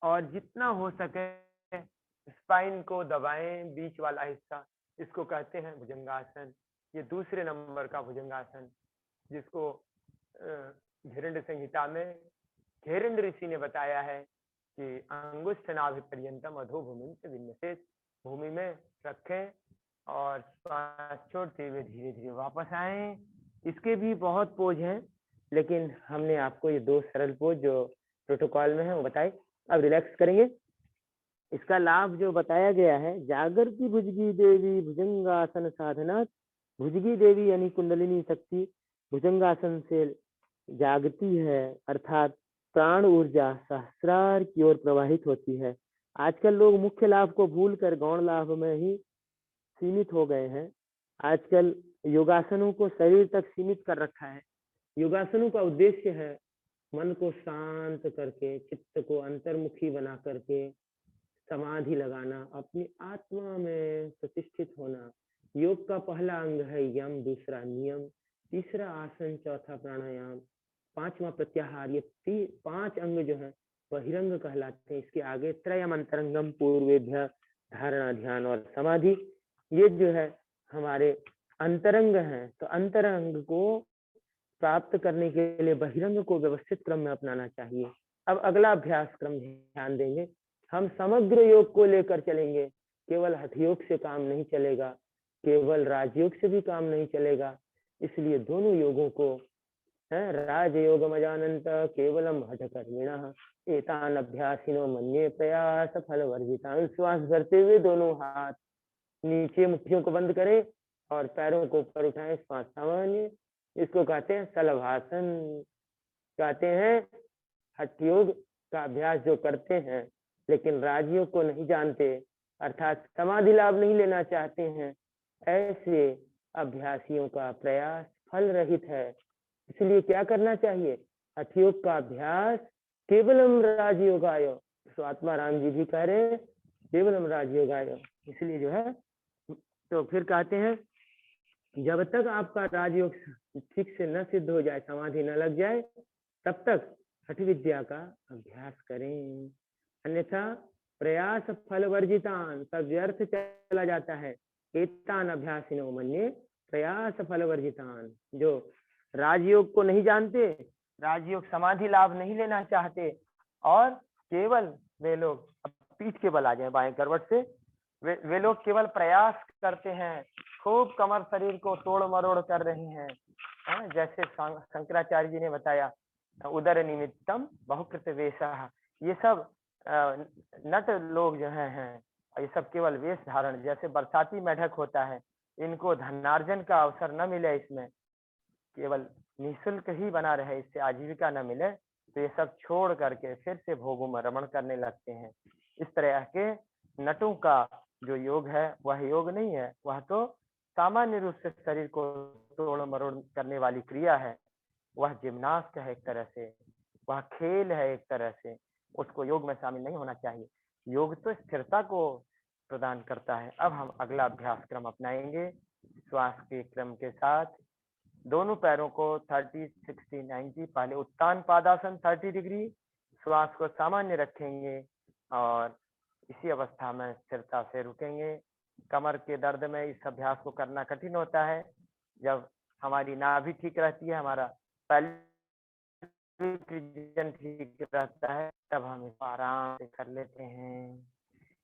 और जितना हो सके स्पाइन को दबाएं, बीच वाला हिस्सा, इसको कहते हैं भुजंगासन। ये दूसरे नंबर का भुजंगासन, जिसको घेरंड संहिता में घेरंड ऋषि ने बताया है कि अंगुष्ठ नाभि पर्यंतम अधो भूमि से विन्यास, भूमि में रखें और श्वास छोड़ते हुए धीरे धीरे वापस आए। इसके भी बहुत पोज हैं, लेकिन हमने आपको ये दो सरल पोज जो प्रोटोकॉल में है वो बताए। अब रिलैक्स करेंगे। इसका लाभ जो बताया गया है, जागृति भुजगी देवी भुजंगासन साधना। भुजगी देवी यानी कुंडलिनी शक्ति भुजंगासन से जागती है, अर्थात प्राण ऊर्जा सहस्रार की ओर प्रवाहित होती है। आजकल लोग मुख्य लाभ को भूलकर गौण लाभ में ही सीमित हो गए हैं। आजकल योगासनों को शरीर तक सीमित कर रखा है। योगासनों का उद्देश्य है मन को शांत करके, चित्त को अंतर्मुखी बना करके समाधि लगाना, अपनी आत्मा में प्रतिष्ठित होना। योग का पहला अंग है यम, दूसरा नियम, तीसरा आसन, चौथा प्राणायाम, पांचवा प्रत्याहार। ये 5 अंग जो है बहिरंग कहलाते हैं। इसके आगे त्रयम अंतरंगम पूर्वेभ्य, धारणा, ध्यान और समाधि। ये जो है हमारे अंतरंग हैं। तो अंतरंग को प्राप्त करने के लिए बहिरंग को व्यवस्थित क्रम में अपनाना चाहिए। अब अगला अभ्यास क्रम ध्यान देंगे। हम समग्र योग को लेकर चलेंगे। केवल हठ योग से काम नहीं चलेगा, केवल राजयोग से भी काम नहीं चलेगा। इसलिए दोनों योगों को, राजयोग मजानंत केवलम हठ कर्मिणः एतान अभ्यासिनो मन्ये प्रयास फल वर्जितान। श्वास भरते हुए दोनों हाथ नीचे, मुट्ठियों को बंद करें और पैरों को ऊपर उठाएं, श्वास सामान्य। इसको कहते हैं शलभासन। कहते हैं हठ योग का अभ्यास जो करते हैं लेकिन राजयोग को नहीं जानते, अर्थात समाधि लाभ नहीं लेना चाहते हैं, ऐसे अभ्यासियों का प्रयास फल रहित है। इसलिए क्या करना चाहिए? हठ योग का अभ्यास केवलम राजयोगाय। तो आत्मा राम जी भी कह रहे हैं केवलम राजयोगाय। इसलिए जो है, तो फिर कहते हैं जब तक आपका राजयोग ठीक से न सिद्ध हो जाए, समाधि न लग जाए, तब तक हठ विद्या का अभ्यास करें, अन्यथा प्रयास फल वर्जितान, सब व्यर्थ चला जाता है। एतान अभ्यासिनो मन्ये प्रयास फल वर्जितान। जो राजयोग को नहीं जानते, राजयोग समाधि लाभ नहीं लेना चाहते, और केवल वे लोग, पीठ के बल आ जाए बाएं करवट से, वे लोग केवल प्रयास करते हैं, खूब कमर शरीर को तोड़ मरोड़ कर रहे हैं। जैसे शंकराचार्य जी ने बताया, उदर निमित्तम बहुकृत वेशः। ये सब नट लोग जो हैं, ये सब केवल वेश धारण, जैसे बरसाती मेढक होता है, इनको धनार्जन का अवसर न मिले, इसमें केवल निःशुल्क ही बना रहे, इससे आजीविका न मिले, तो ये सब छोड़ करके फिर से भोगों में रमण करने लगते हैं। इस तरह के नटों का जो योग है वह योग नहीं है, वह तो सामान्य रूप से शरीर को तोड़ मरोड़ करने वाली क्रिया है। वह जिम्नास्ट है एक तरह से, वह खेल है एक तरह से, उसको योग में शामिल नहीं होना चाहिए। योग तो स्थिरता को प्रदान करता है। अब हम अगला अभ्यास क्रम अपनाएंगे श्वास के क्रम के साथ। दोनों पैरों को 30, 60, 90, पहले उत्तान पादासन 30 डिग्री, श्वास को सामान्य रखेंगे और इसी अवस्था में स्थिरता से रुकेंगे। कमर के दर्द में इस अभ्यास को करना कठिन होता है। जब हमारी नाभि ठीक रहती है, हमारा पेल्विक रीजन ठीक रहता है, तब हम इसको आराम से कर लेते हैं।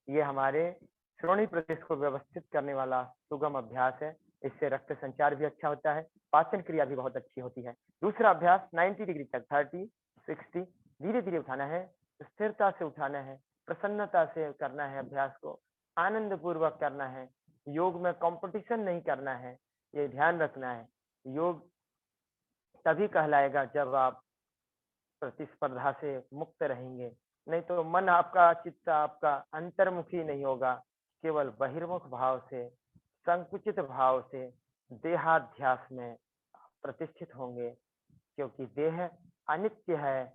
ये हमारे श्रोणि प्रदेश को व्यवस्थित करने वाला सुगम अभ्यास है। इससे रक्त संचार भी अच्छा होता है, पाचन क्रिया भी बहुत अच्छी होती है। दूसरा अभ्यास 90 डिग्री तक 30, 60 धीरे धीरे उठाना है, स्थिरता से उठाना है, प्रसन्नता से करना है अभ्यास को, आनंद पूर्वक करना है। योग में कंपटीशन नहीं करना है, ये ध्यान रखना है। योग तभी कहलाएगा जब आप प्रतिस्पर्धा से मुक्त रहेंगे, नहीं तो मन आपका, चित्त आपका अंतर्मुखी नहीं होगा। केवल बहिर्मुख भाव से, संकुचित भाव से देहाध्यास में प्रतिष्ठित होंगे, क्योंकि देह अनित्य है,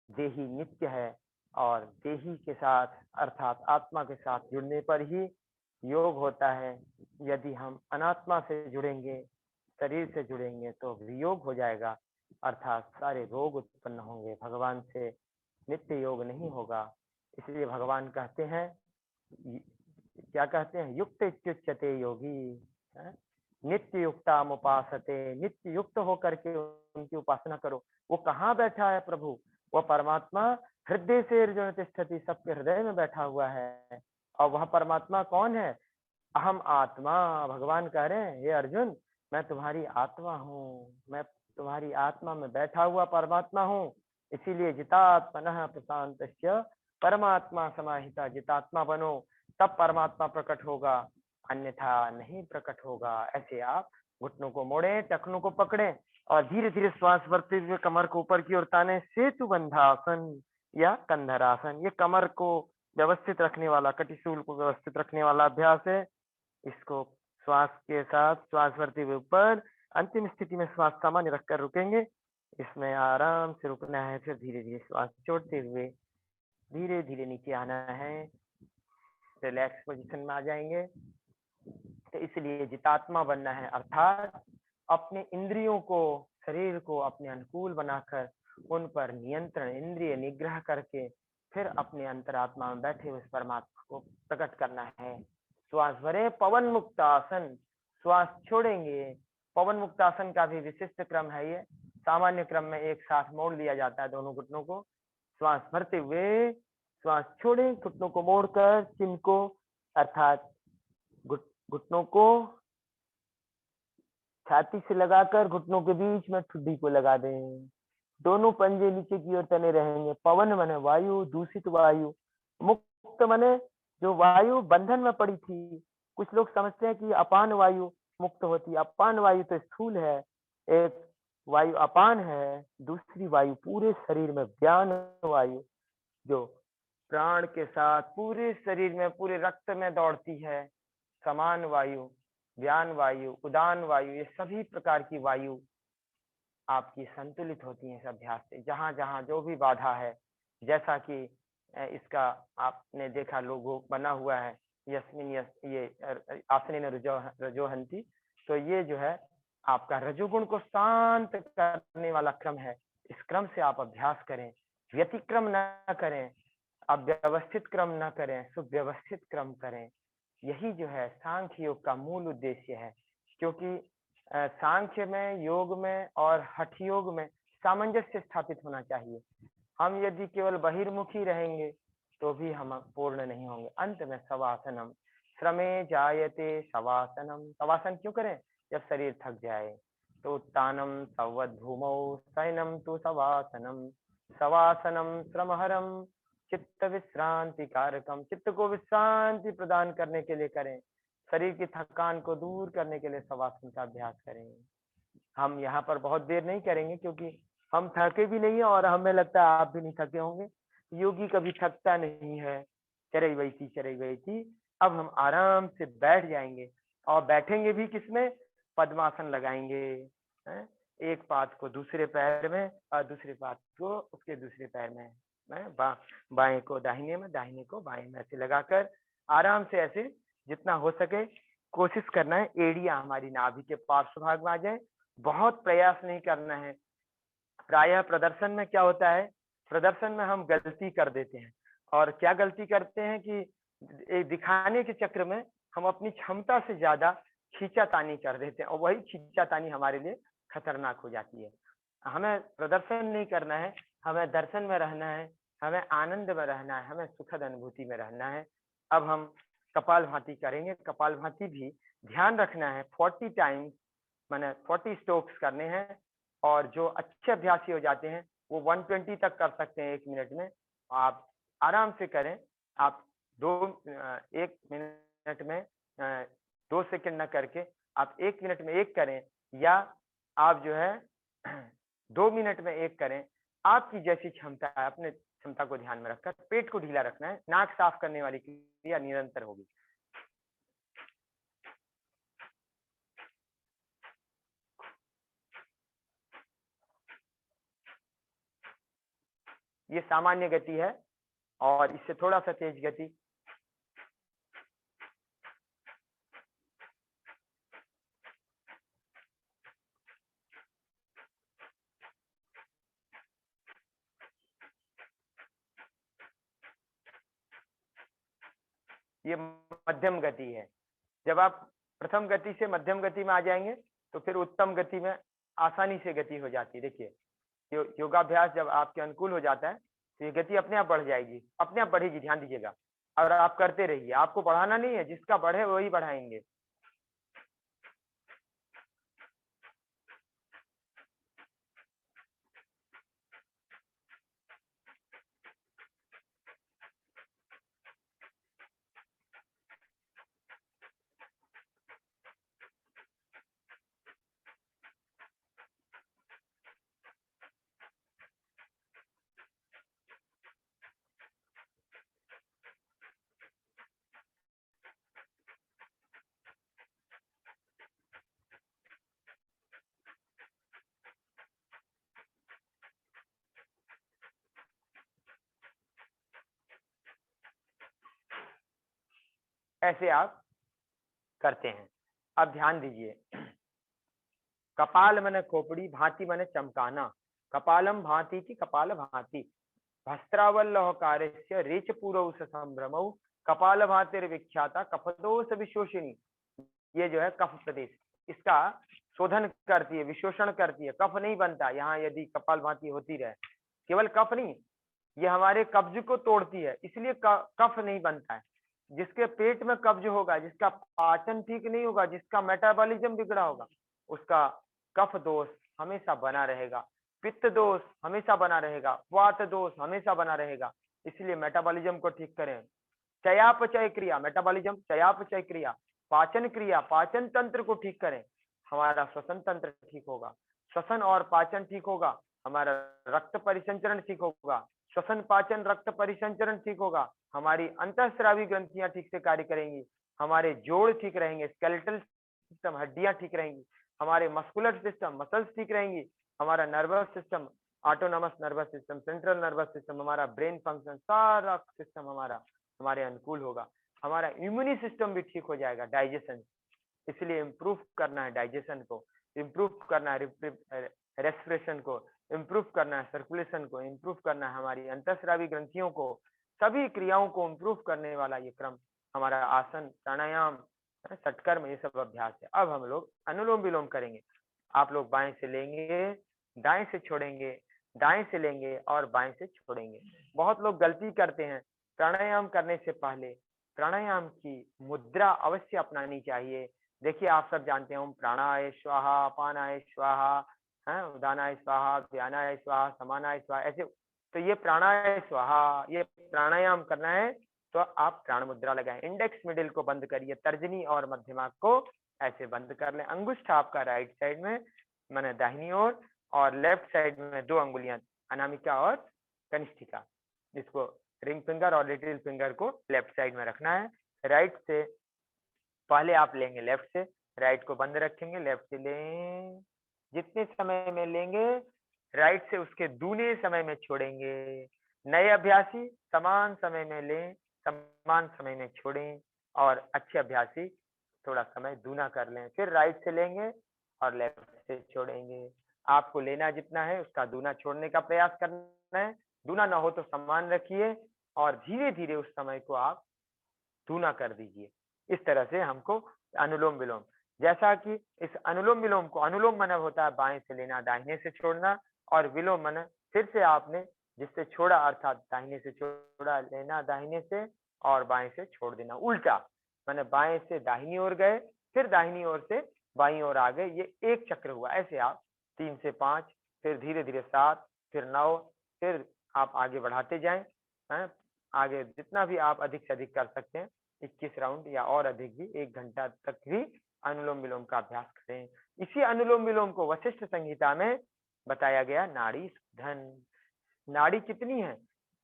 देही नित्य है। और देही के साथ अर्थात आत्मा के साथ जुड़ने पर ही योग होता है। यदि हम अनात्मा से जुड़ेंगे, शरीर से जुड़ेंगे, तो वियोग हो जाएगा, अर्थात सारे रोग उत्पन्न होंगे। भगवान से नित्य योग नहीं होगा। इसलिए भगवान कहते हैं, क्या कहते हैं, युक्त इत्युच्यते योगी, नित्य युक्ताम उपासते, नित्य युक्त होकर के उनकी उपासना करो। वो कहाँ बैठा है प्रभु? वह परमात्मा हृदय से अर्जुन तिष्ठति, सबके हृदय में बैठा हुआ है। और वह परमात्मा कौन है? अहम आत्मा। भगवान कह रहे हैं, हे अर्जुन, मैं तुम्हारी आत्मा हूँ, मैं तुम्हारी आत्मा में बैठा हुआ परमात्मा हूँ। इसीलिए जितात्मनः प्रशांतस्य परमात्मा समाहिता, जितात्मा बनो, तब परमात्मा प्रकट होगा, अन्यथा नहीं प्रकट होगा। ऐसे आप घुटनों को मोड़ें, टखनों को पकड़ें और धीरे धीरे श्वास भरते हुए कमर को ऊपर की ओर ताने। सेतु बंधासन या कंधरासन, ये कमर को व्यवस्थित रखने वाला, कटिशूल को व्यवस्थित रखने वाला अभ्यास है। इसको श्वास के साथ श्वास भरते हुए ऊपर, अंतिम स्थिति में श्वास सामान्य रखकर रुकेंगे। इसमें आराम से रुकना है, फिर धीरे धीरे श्वास छोड़ते हुए धीरे धीरे नीचे आना है, रिलैक्स पोजीशन में आ जाएंगे। तो इसलिए जितात्मा बनना है, अर्थात अपने इंद्रियों को, शरीर को अपने अनुकूल बनाकर उन पर नियंत्रण, इंद्रिय निग्रह करके फिर अपने अंतरात्मा में बैठे हुए परमात्मा को प्रकट करना है। श्वास भरे, पवन मुक्त आसन, श्वास छोड़ेंगे। पवन मुक्त आसन का भी विशिष्ट क्रम है ये। सामान्य क्रम में एक साथ मोड़ लिया जाता है दोनों घुटनों को। श्वास भरते हुए श्वास छोड़ें, घुटनों को मोड़कर, चिन्ह को अर्थात घुटनों को छाती से लगाकर घुटनों के बीच में ठुड्डी को लगा दें। दोनों पंजे नीचे की ओर तने रहेंगे। पवन माने वायु, दूषित वायु। मुक्त माने जो वायु बंधन में पड़ी थी। कुछ लोग समझते हैं कि अपान वायु मुक्त होती है। अपान वायु तो स्थूल है, एक वायु अपान है, दूसरी वायु पूरे शरीर में व्यान वायु, जो प्राण के साथ पूरे शरीर में, पूरे रक्त में दौड़ती है। समान वायु, व्यान वायु, उदान वायु, ये सभी प्रकार की वायु आपकी संतुलित होती है इस अभ्यास से। जहां जहां जो भी बाधा है, जैसा कि इसका आपने देखा लोगो बना हुआ है, यस्मिन ये आसनेन रजोहंती, तो ये जो है आपका रजोगुण को शांत करने वाला क्रम है। इस क्रम से आप अभ्यास करें, व्यतिक्रम न करें, अव्यवस्थित क्रम न करें, सुव्यवस्थित क्रम करें। यही जो है सांख्य योग का मूल उद्देश्य है। क्योंकि सांख्य में, योग में और हठ योग में सामंजस्य स्थापित होना चाहिए। हम यदि केवल बहिर्मुखी रहेंगे तो भी हम पूर्ण नहीं होंगे। अंत में शवासनम, श्रमे जायते शवासनम। शवासन क्यों करें? जब शरीर थक जाए। तो उत्तानम संवद भूमौ शयनम तु शवासनम, शवासनम श्रमहरम चित्त विश्रांति कारकम। चित्त को विश्रांति प्रदान करने के लिए करें, शरीर की थकान को दूर करने के लिए शवासन का अभ्यास करें। हम यहाँ पर बहुत देर नहीं करेंगे, क्योंकि हम थके भी नहीं है और हमें लगता है आप भी नहीं थके होंगे। योगी कभी थकता नहीं है। चरई वही थी। अब हम आराम से बैठ जाएंगे और बैठेंगे भी किसमें? पद्मासन लगाएंगे। एक पाद को दूसरे पैर में और दूसरे पाद को उसके दूसरे पैर में, बाएं को दाहिने में, दाहिने को बाएं में, ऐसे लगाकर आराम से ऐसे जितना हो सके कोशिश करना है एड़ियां हमारी नाभि के पार्श्व भाग में आ जाए। बहुत प्रयास नहीं करना है। प्रायः प्रदर्शन में क्या होता है प्रदर्शन में हम गलती कर देते हैं। और क्या गलती करते हैं कि दिखाने के चक्कर में हम अपनी क्षमता से ज्यादा खींचातानी कर देते हैं और वही खींचातानी हमारे लिए खतरनाक हो जाती है। हमें प्रदर्शन नहीं करना है, हमें दर्शन में रहना है, हमें आनंद में रहना है, हमें सुखद अनुभूति में रहना है। अब हम कपालभाति करेंगे। कपालभाति भी ध्यान रखना है 40 टाइम्स, मैंने 40 स्ट्रोक्स करने हैं। और जो अच्छे अभ्यासी हो जाते हैं वो 120 तक कर सकते हैं 1 मिनट में। आप आराम से करें। आप 1 मिनट में 2 सेकंड न करके आप 1 मिनट में 1 करें, या आप जो है 2 मिनट में 1 करें। आपकी जैसी क्षमता है, अपने क्षमता को ध्यान में रखकर पेट को ढीला रखना है। नाक साफ करने वाली क्रिया निरंतर होगी। ये सामान्य गति है और इससे थोड़ा सा तेज गति। ये मध्यम गति है। जब आप प्रथम गति से मध्यम गति में आ जाएंगे तो फिर उत्तम गति में आसानी से गति हो जाती है। देखिए, योगाभ्यास जब आपके अनुकूल हो जाता है तो ये गति अपने आप बढ़ जाएगी, अपने आप बढ़ेगी। ध्यान दीजिएगा। और आप करते रहिए, आपको बढ़ाना नहीं है, जिसका बढ़े वही बढ़ाएंगे। ऐसे आप करते हैं। अब ध्यान दीजिए। कपाल मने खोपड़ी, भांति मने चमकाना। कपालम भांति की कपाल भांति। भस्त्रावल्लह कार्यस्य रेच पूर्व संभ्रमौ। कपाल भातिर विख्याता कपदोष विशोषिणी। ये जो है कफ प्रदेश, इसका शोधन करती है, विशोषण करती है। कफ नहीं बनता यहाँ यदि कपाल भांति होती रहे। केवल कफ नहीं, ये हमारे कब्ज को तोड़ती है, इसलिए कफ नहीं बनता है। जिसके पेट में कब्ज होगा, जिसका पाचन ठीक नहीं होगा, जिसका मेटाबॉलिज्म बिगड़ा होगा, उसका कफ दोष हमेशा बना रहेगा, पित्त दोष हमेशा बना रहेगा, वात दोष हमेशा बना रहेगा। इसलिए मेटाबॉलिज्म को ठीक करें। चयापचय क्रिया, मेटाबॉलिज्म, चयापचय क्रिया, पाचन क्रिया, पाचन तंत्र को ठीक करें, हमारा श्वसन तंत्र ठीक होगा। श्वसन और पाचन ठीक होगा, हमारा रक्त परिसंचरण ठीक होगा। श्वसन पाचन रक्त परिसंचरण ठीक होगा, हमारी अंतःस्रावी ग्रंथियां ठीक से कार्य करेंगी, हमारे जोड़ ठीक रहेंगे, स्केलेटल सिस्टम, हड्डियां ठीक रहेंगी, हमारे मस्कुलर सिस्टम, मसल्स ठीक रहेंगी, हमारा nervous system, autonomous nervous system, central nervous system, हमारा ब्रेन फंक्शन, सारा सिस्टम हमारा हमारे अनुकूल होगा। हमारा इम्यूनी सिस्टम भी ठीक हो जाएगा, डाइजेशन। इसलिए इम्प्रूव करना है डाइजेशन को, इम्प्रूव करना है रेस्पिरेशन को, इम्प्रूव करना है सर्कुलेशन को, इम्प्रूव करना है हमारी अंतःस्रावी ग्रंथियों को। सभी क्रियाओं को इम्प्रूव करने वाला ये क्रम हमारा आसन, प्राणायाम, सटकर्म, ये सब अभ्यास है। अब हम लोग अनुलोम विलोम करेंगे। आप लोग बाएं से लेंगे, दाएं से छोड़ेंगे, दाएं से लेंगे और बाएं से छोड़ेंगे। बहुत लोग गलती करते हैं, प्राणायाम करने से पहले प्राणायाम की मुद्रा अवश्य अपनानी चाहिए। देखिए, आप सब जानते हैं, ओम प्राणाय स्वाहा, अपानाय स्वाहा, उदानाय स्वाहा, व्यानाय स्वाहा, समानाय स्वाहा, ऐसे। तो ये प्राणाय स्वाहा, ये प्राणायाम करना है तो आप प्राण मुद्रा लगाएं। इंडेक्स मिडिल को बंद करिए, तर्जनी और मध्यमा को ऐसे बंद कर लें। अंगुष्ठ आपका राइट साइड में, माने दाहिनी ओर, और लेफ्ट साइड में 2 अंगुलियां, अनामिका और कनिष्ठिका। इसको रिंग फिंगर और लिटिल फिंगर को लेफ्ट साइड में रखना है। राइट से पहले आप लेंगे लेफ्ट से, राइट को बंद रखेंगे, लेफ्ट से लें। जितने समय में लेंगे राइट से उसके दूने समय में छोड़ेंगे। नए अभ्यासी समान समय में लें, समान समय में छोड़ें, और अच्छे अभ्यासी थोड़ा समय दूना कर लें। फिर राइट से लेंगे और लेफ्ट से छोड़ेंगे। आपको लेना जितना है उसका दूना छोड़ने का प्रयास करना है। दूना ना हो तो समान रखिए और धीरे धीरे उस समय को आप दूना कर दीजिए। इस तरह से हमको अनुलोम विलोम, जैसा कि इस अनुलोम विलोम को, अनुलोम मन होता है बाएं से लेना दाहिने से छोड़ना, और विलोम मन फिर से आपने जिससे छोड़ा अर्थात दाहिने से छोड़ा लेना दाहिने से और बाएं से छोड़ देना, उल्टा मैंने बाएं से दाहिनी ओर गए फिर दाहिनी ओर से बाईं ओर आ गए, ये एक चक्र हुआ। ऐसे आप 3 से 5 फिर धीरे धीरे 7 फिर 9 फिर आप आगे बढ़ाते जाएं। हैं? आगे जितना भी आप अधिक से अधिक कर सकते हैं, 21 राउंड या और अधिक भी, 1 घंटा तक भी अनुलोम विलोम का अभ्यास करें। इसी अनुलोम विलोम को वशिष्ठ संहिता में बताया गया नाड़ी शोधन। नाड़ी कितनी है?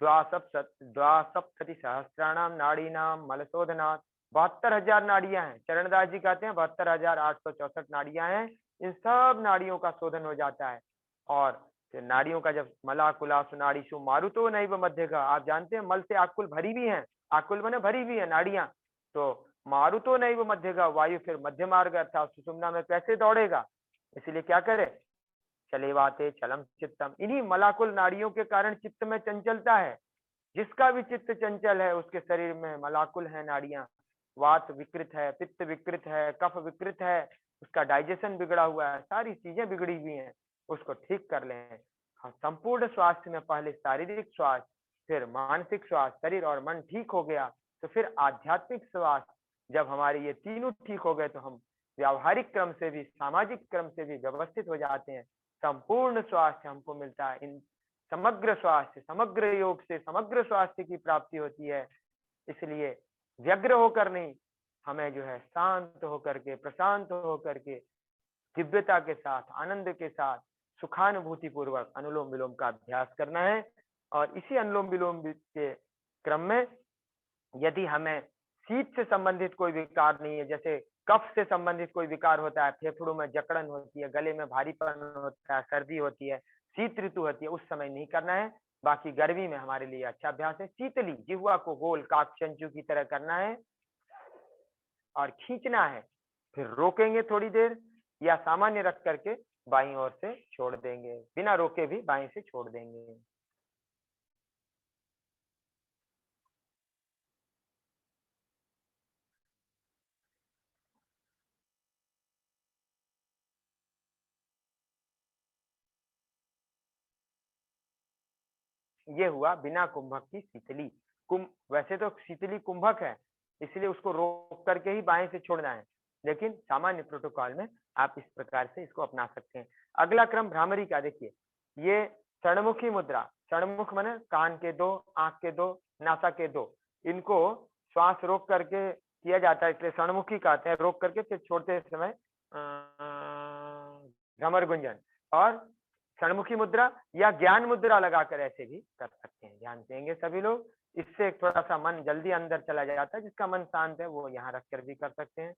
द्वासप्तति सहस्त्राणाम नाड़ी नाम मल शोधनाथ। 72,000 नाड़ियां हैं। चरणदास जी कहते हैं 72,864 नाड़ियां हैं। इन सब नाड़ियों का शोधन हो जाता है। और फिर नाड़ियों का जब मला कुलासु नाड़ीसु मारुतो नैव मध्य का, आप जानते हैं मल से आकुल भरी भी है, आकुल बने भरी भी है नाड़ियां, तो मारुतो नैव मध्य का, वायु फिर मध्य मार्ग अर्थात सुषुम्ना में कैसे दौड़ेगा? इसलिए क्या करे? चलेवाते चलम चित्तम। इन्हीं मलाकुल नाड़ियों के कारण चित्त में चंचलता है। जिसका भी चित्त चंचल है उसके शरीर में मलाकुल है नाड़ियां, वात विकृत है, पित्त विकृत है, कफ विकृत है, उसका डाइजेशन बिगड़ा हुआ है, सारी चीजें बिगड़ी हुई हैं, उसको ठीक कर लें। संपूर्ण स्वास्थ्य में पहले शारीरिक स्वास्थ्य, फिर मानसिक स्वास्थ्य, शरीर और मन ठीक हो गया तो फिर आध्यात्मिक स्वास्थ्य। जब हमारे ये तीनों ठीक हो गए तो हम व्यावहारिक क्रम से भी सामाजिक क्रम से भी व्यवस्थित हो जाते हैं। संपूर्ण स्वास्थ्य हमको मिलता है। इन समग्र स्वास्थ्य, समग्र योग से समग्र स्वास्थ्य की प्राप्ति होती है। इसलिए व्यग्र होकर नहीं, हमें जो है शांत होकर के, प्रशांत होकर के, दिव्यता के साथ, आनंद के साथ, सुखानुभूति पूर्वक अनुलोम विलोम का अभ्यास करना है। और इसी अनुलोम विलोम के क्रम में यदि हमें शीत से संबंधित कोई विकार नहीं है, जैसे कफ से संबंधित कोई विकार होता है, फेफड़ों में जकड़न होती है, गले में भारीपन होता है, सर्दी होती है, शीत ऋतु होती है, उस समय नहीं करना है। बाकी गर्मी में हमारे लिए अच्छा अभ्यास है। शीतली जिह्वा को गोल काक चंचू की तरह करना है और खींचना है, फिर रोकेंगे थोड़ी देर या सामान्य रख करके बाईं ओर से छोड़ देंगे, बिना रोके भी बाईं से छोड़ देंगे। ये हुआ बिना कुंभक की शीतली। कुंभ वैसे तो शीतली कुंभक है, इसलिए उसको रोक करके ही बाएं से छोड़ना है, लेकिन सामान्य प्रोटोकॉल में आप इस प्रकार से इसको अपना सकते हैं। अगला क्रम भ्रामरी का देखिए, ये षणमुखी मुद्रा, षणमुख माने कान के दो, आंख के दो, नासा के दो, इनको श्वास रोक करके किया जाता है, इसलिए षणमुखी कहते हैं। रोक करके फिर छोड़ते समय भ्रमर गुंजन, और षणमुखी मुद्रा या ज्ञान मुद्रा लगाकर ऐसे भी कर सकते हैं। ध्यान देंगे सभी लोग, इससे थोड़ा सा मन जल्दी अंदर चला जाता है। जिसका मन शांत है वो यहाँ रख कर भी कर सकते हैं।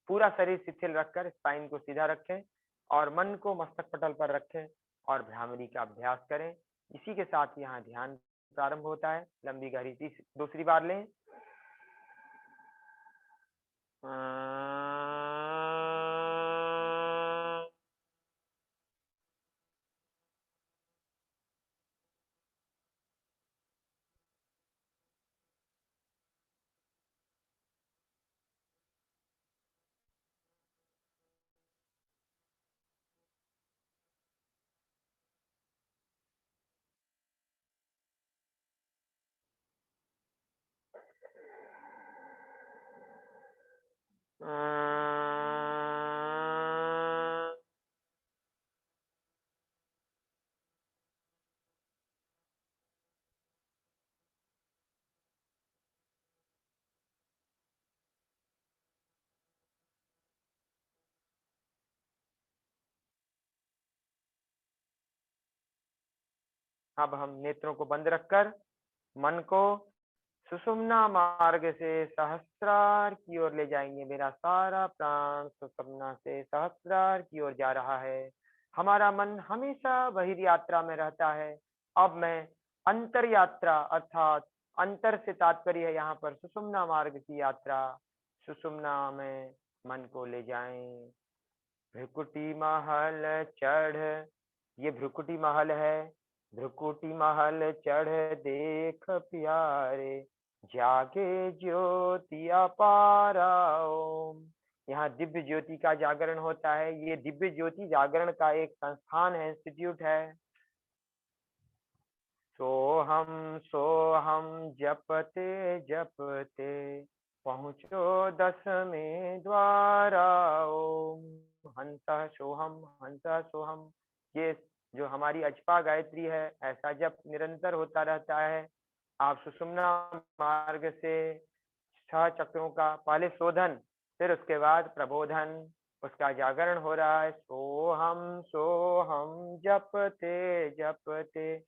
पूरा शरीर शिथिल रखकर स्पाइन को सीधा रखें और मन को मस्तक पटल पर रखें और भ्रामरी का अभ्यास करें। इसी के साथ यहाँ ध्यान प्रारंभ होता है। लंबी गहरी दूसरी बार लें। अब हम नेत्रों को बंद रखकर मन को सुषुम्ना मार्ग से सहस्रार की ओर ले जाएंगे। मेरा सारा प्राण सुषुम्ना से सहस्रार की ओर जा रहा है। हमारा मन हमेशा बहिर् यात्रा में रहता है। अब मैं अंतर यात्रा अर्थात अंतर से तात्पर्य है यहाँ पर सुषुम्ना मार्ग की यात्रा। सुषुम्ना में मन को ले जाएं। भ्रुकुटी महल चढ़, ये भ्रुकुटी महल है। भ्रुकुटी महल चढ़ देख प्यारे, जागे ज्योति अपारा ओम। यहाँ दिव्य ज्योति का जागरण होता है। ये दिव्य ज्योति जागरण का एक संस्थान है, इंस्टीट्यूट है। सोहम जपते जपते पहुँचो 10वें द्वारा ओम। हंसः सोहम। ये जो हमारी अजपा गायत्री है, ऐसा जप निरंतर होता रहता है। आप सुषुम्ना मार्ग से 6 चक्रों का पहले शोधन, फिर उसके बाद प्रबोधन, उसका जागरण हो रहा है। सोहम जपते जपते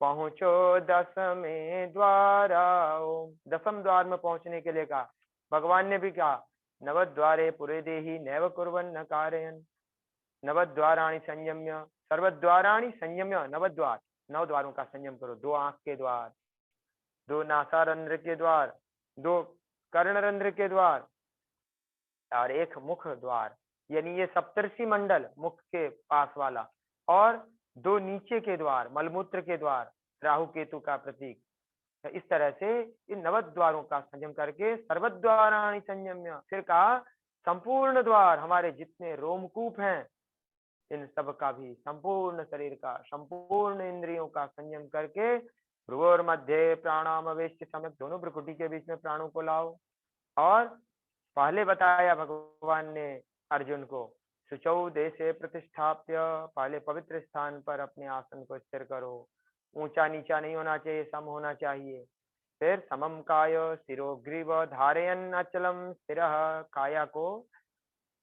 पहुँचो 10वें द्वारा ओम। 10वें द्वार में पहुंचने के लिए कहा। भगवान ने भी कहा नवद्वारे पुरे देहि नैव कुर्वन्न कारयन्, नवद्वाराणि संयम्य सर्वद्वाराणि संयम्य। नवद्वार, 9 द्वारों का संयम करो। 2 आंख के द्वार, 2 नासारंध्र के द्वार, 2 कर्णरंध्र के द्वार और 1 मुख द्वार, यानी ये सप्तर्षि मंडल मुख के पास वाला, और 2 नीचे के द्वार मलमूत्र के द्वार, राहु केतु का प्रतीक। तो इस तरह से इन 9 द्वारों का संयम करके सर्वद्वाराणि संयम्य। फिर कहा संपूर्ण द्वार, हमारे जितने रोमकूप हैं इन सब का भी, संपूर्ण शरीर का, संपूर्ण इंद्रियों का संयम करके भ्रुवोर मध्य प्राणामवेश्य सम्यक, दोनों भ्रुकुटी के बीच में प्राणों को लाओ। और पहले बताया भगवान ने अर्जुन को शुचौ देशे प्रतिष्ठाप्य, पहले पवित्र स्थान पर अपने आसन को स्थिर करो। ऊंचा नीचा नहीं होना चाहिए, सम होना चाहिए। फिर समम काय शिरोग्रीव धारयन अचलम स्थिरः, काया को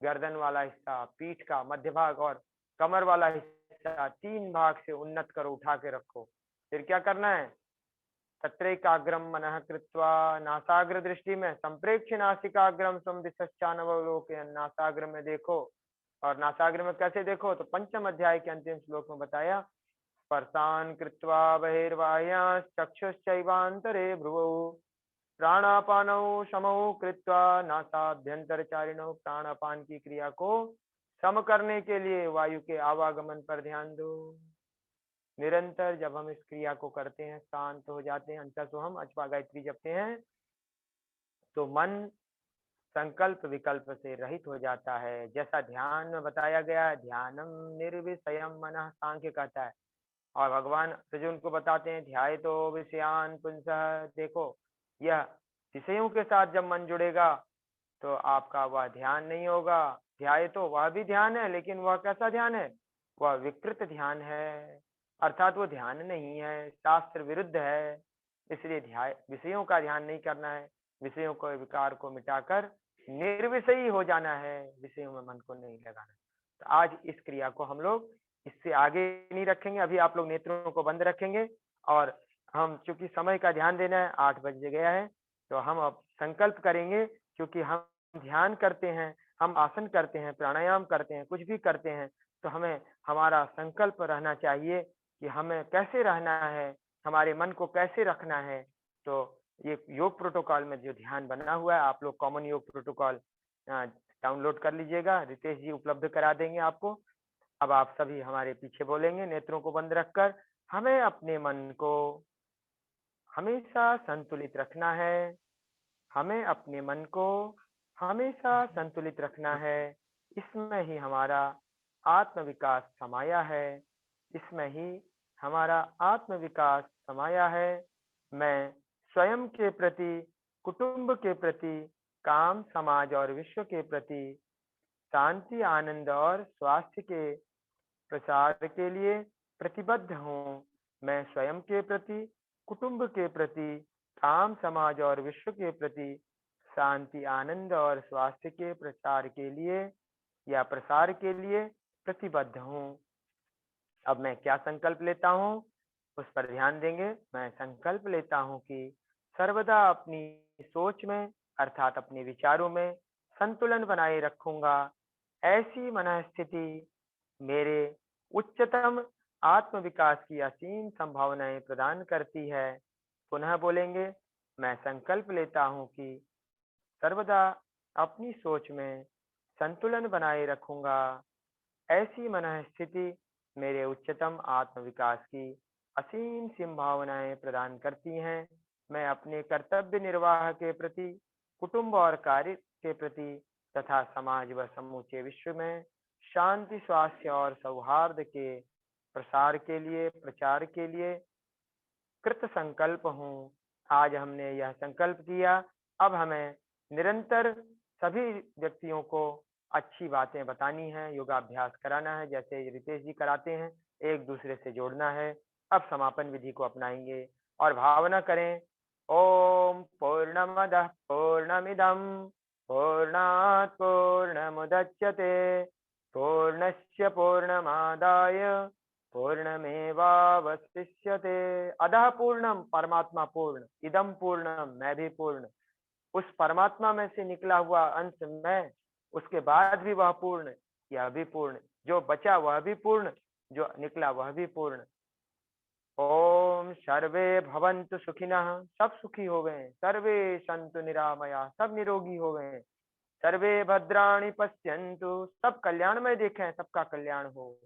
गर्दन वाला हिस्सा, पीठ का मध्य भाग और कमर वाला हिस्सा 3 भाग से उन्नत करो, उठा के रखो। फिर क्या करना है? तत्रैकाग्रम मनः कृत्वा, नासाग्र दृष्टि में संप्रेक्ष्य नासिकाग्रम स्वम दिशश्चानवलोकयन्, नासाग्र में देखो। और नासाग्र में कैसे देखो? तो 5वें अध्याय के अंतिम श्लोक में बताया स्पर्शान् कृत्वा बहिर्बाह्याश्चक्षुश्चैवान्तरे भ्रुवौ, प्राणापानौ समौ कृत्वा नासाभ्यंतरचारिणौ, प्राणापान की क्रिया को सम करने के लिए वायु के आवागमन पर ध्यान दो। निरंतर जब हम इस क्रिया को करते हैं, शांत हो जाते हैं, अंतसोहम अजपा गायत्री जपते हैं, तो मन संकल्प विकल्प से रहित हो जाता है। जैसा ध्यान में बताया गया है, ध्यानम निर्विषयम मनः, सांख्य कहता है। और भगवान अर्जुन को बताते हैं ध्यायतो विषयान पुंसः, देखो यह विषयों के साथ जब मन जुड़ेगा तो आपका वह ध्यान नहीं होगा। ध्याय तो वह भी ध्यान है, लेकिन वह कैसा ध्यान है? वह विकृत ध्यान है, अर्थात वो ध्यान नहीं है, शास्त्र विरुद्ध है। इसलिए ध्याय विषयों का ध्यान नहीं करना है, विषयों को विकार को मिटाकर निर्विषयी हो जाना है, विषयों में मन को नहीं लगाना। तो आज इस क्रिया को हम लोग इससे आगे नहीं रखेंगे। अभी आप लोग नेत्रों को बंद रखेंगे और हम चूंकि समय का ध्यान देना है, 8 बज गया है, तो हम अब संकल्प करेंगे। क्योंकि हम ध्यान करते हैं, हम आसन करते हैं, प्राणायाम करते हैं, कुछ भी करते हैं, तो हमें हमारा संकल्प रहना चाहिए कि हमें कैसे रहना है, हमारे मन को कैसे रखना है। तो ये योग प्रोटोकॉल में जो ध्यान बना हुआ है, आप लोग कॉमन योग प्रोटोकॉल डाउनलोड कर लीजिएगा, रितेश जी उपलब्ध करा देंगे आपको। अब आप सभी हमारे पीछे बोलेंगे नेत्रों को बंद रखकर, हमें अपने मन को हमेशा संतुलित रखना है, हमें अपने मन को हमेशा संतुलित रखना है। इसमें ही हमारा आत्म विकास समाया है, इसमें ही हमारा आत्म विकास समाया है। मैं स्वयं के प्रति, कुटुंब के प्रति, काम समाज और विश्व के प्रति शांति आनंद और स्वास्थ्य के प्रसार के लिए प्रतिबद्ध हूँ। मैं स्वयं के प्रति, कुटुंब के प्रति, काम समाज और विश्व के प्रति शांति आनंद और स्वास्थ्य के प्रचार के लिए या प्रसार के लिए प्रतिबद्ध हूँ। अब मैं क्या संकल्प लेता हूँ? उस पर ध्यान देंगे। मैं संकल्प लेता हूँ कि सर्वदा अपनी सोच में अर्थात अपने विचारों में संतुलन बनाए रखूंगा। ऐसी मनःस्थिति मेरे उच्चतम आत्म विकास की असीम संभावनाएं प्रदान करती है। पुनः बोलेंगे, मैं संकल्प लेता हूँ कि सर्वदा अपनी सोच में संतुलन बनाए रखूंगा। ऐसी मनःस्थिति मेरे उच्चतम आत्म विकास की असीम संभावनाएं प्रदान करती हैं। मैं अपने कर्तव्य निर्वाह के प्रति, कुटुंब और कार्य के प्रति तथा समाज व समूचे विश्व में शांति, स्वास्थ्य और सौहार्द के प्रचार के लिए कृत संकल्प हूँ। आज हमने यह संकल्प किया। अब हमें निरंतर सभी व्यक्तियों को अच्छी बातें बतानी है, योगाभ्यास कराना है, जैसे रितेश जी कराते हैं, एक दूसरे से जोड़ना है। अब समापन विधि को अपनाएंगे और भावना करें, ओम पूर्णमदः पूर्णमिदं पूर्णात् पूर्णमुदच्यते पूर्णस्य पूर्णमादाय पूर्णमेवावशिष्यते। अतः पूर्णम, परमात्मा पूर्ण, इदम पूर्णम, मैं भी पूर्ण। उस परमात्मा में से निकला हुआ अंश मैं, उसके बाद भी वह पूर्ण, यह भी पूर्ण, जो बचा वह भी पूर्ण, जो निकला वह भी पूर्ण। ओम सर्वे भवन्तु सुखिनः, सब सुखी हो गए। सर्वे संतु निरामया, सब निरोगी हो गए। सर्वे भद्राणि पश्यन्तु, सब कल्याणमय देखें, सबका कल्याण हो।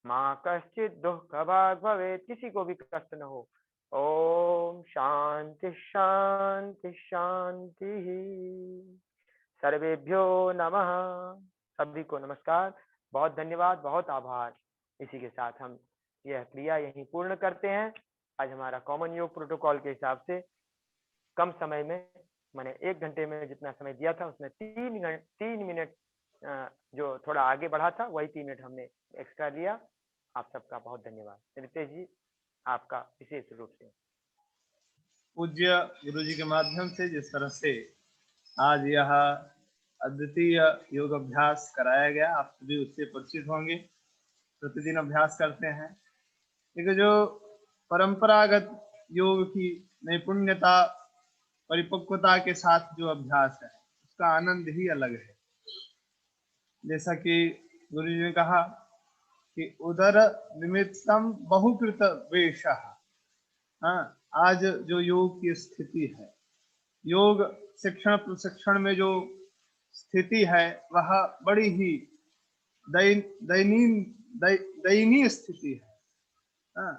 माँ कश्चित दुख भाग भवे, किसी को भी कष्ट न हो। ओम शांति शांति शांति। सर्वेभ्यो नमः, सभी को नमस्कार। बहुत धन्यवाद, बहुत आभार। इसी के साथ हम यह क्रिया यहीं पूर्ण करते हैं। आज हमारा कॉमन योग प्रोटोकॉल के हिसाब से कम समय में, मैंने 1 घंटे में जितना समय दिया था उसमें 3 मिनट जो थोड़ा आगे बढ़ा था वही 3 मिनट हमने एक्स्ट्रा लिया। आप सबका बहुत धन्यवाद। रितेश जी, आपका विशेष रूप से। पूज्य गुरु जी के माध्यम से जिस तरह से आज यह अद्वितीय योग अभ्यास कराया गया, आप सभी उससे परिचित होंगे, प्रतिदिन अभ्यास करते हैं। लेकिन जो परंपरागत योग की नैपुण्यता, परिपक्वता के साथ जो अभ्यास है उसका आनंद ही अलग है। जैसा कि गुरु जी ने कहा कि उदर निमित्तम बहुकृत वेशः। हाँ, आज जो योग की स्थिति है, योग शिक्षण प्रशिक्षण में जो स्थिति है वह बड़ी ही दयनीय स्थिति है। हाँ,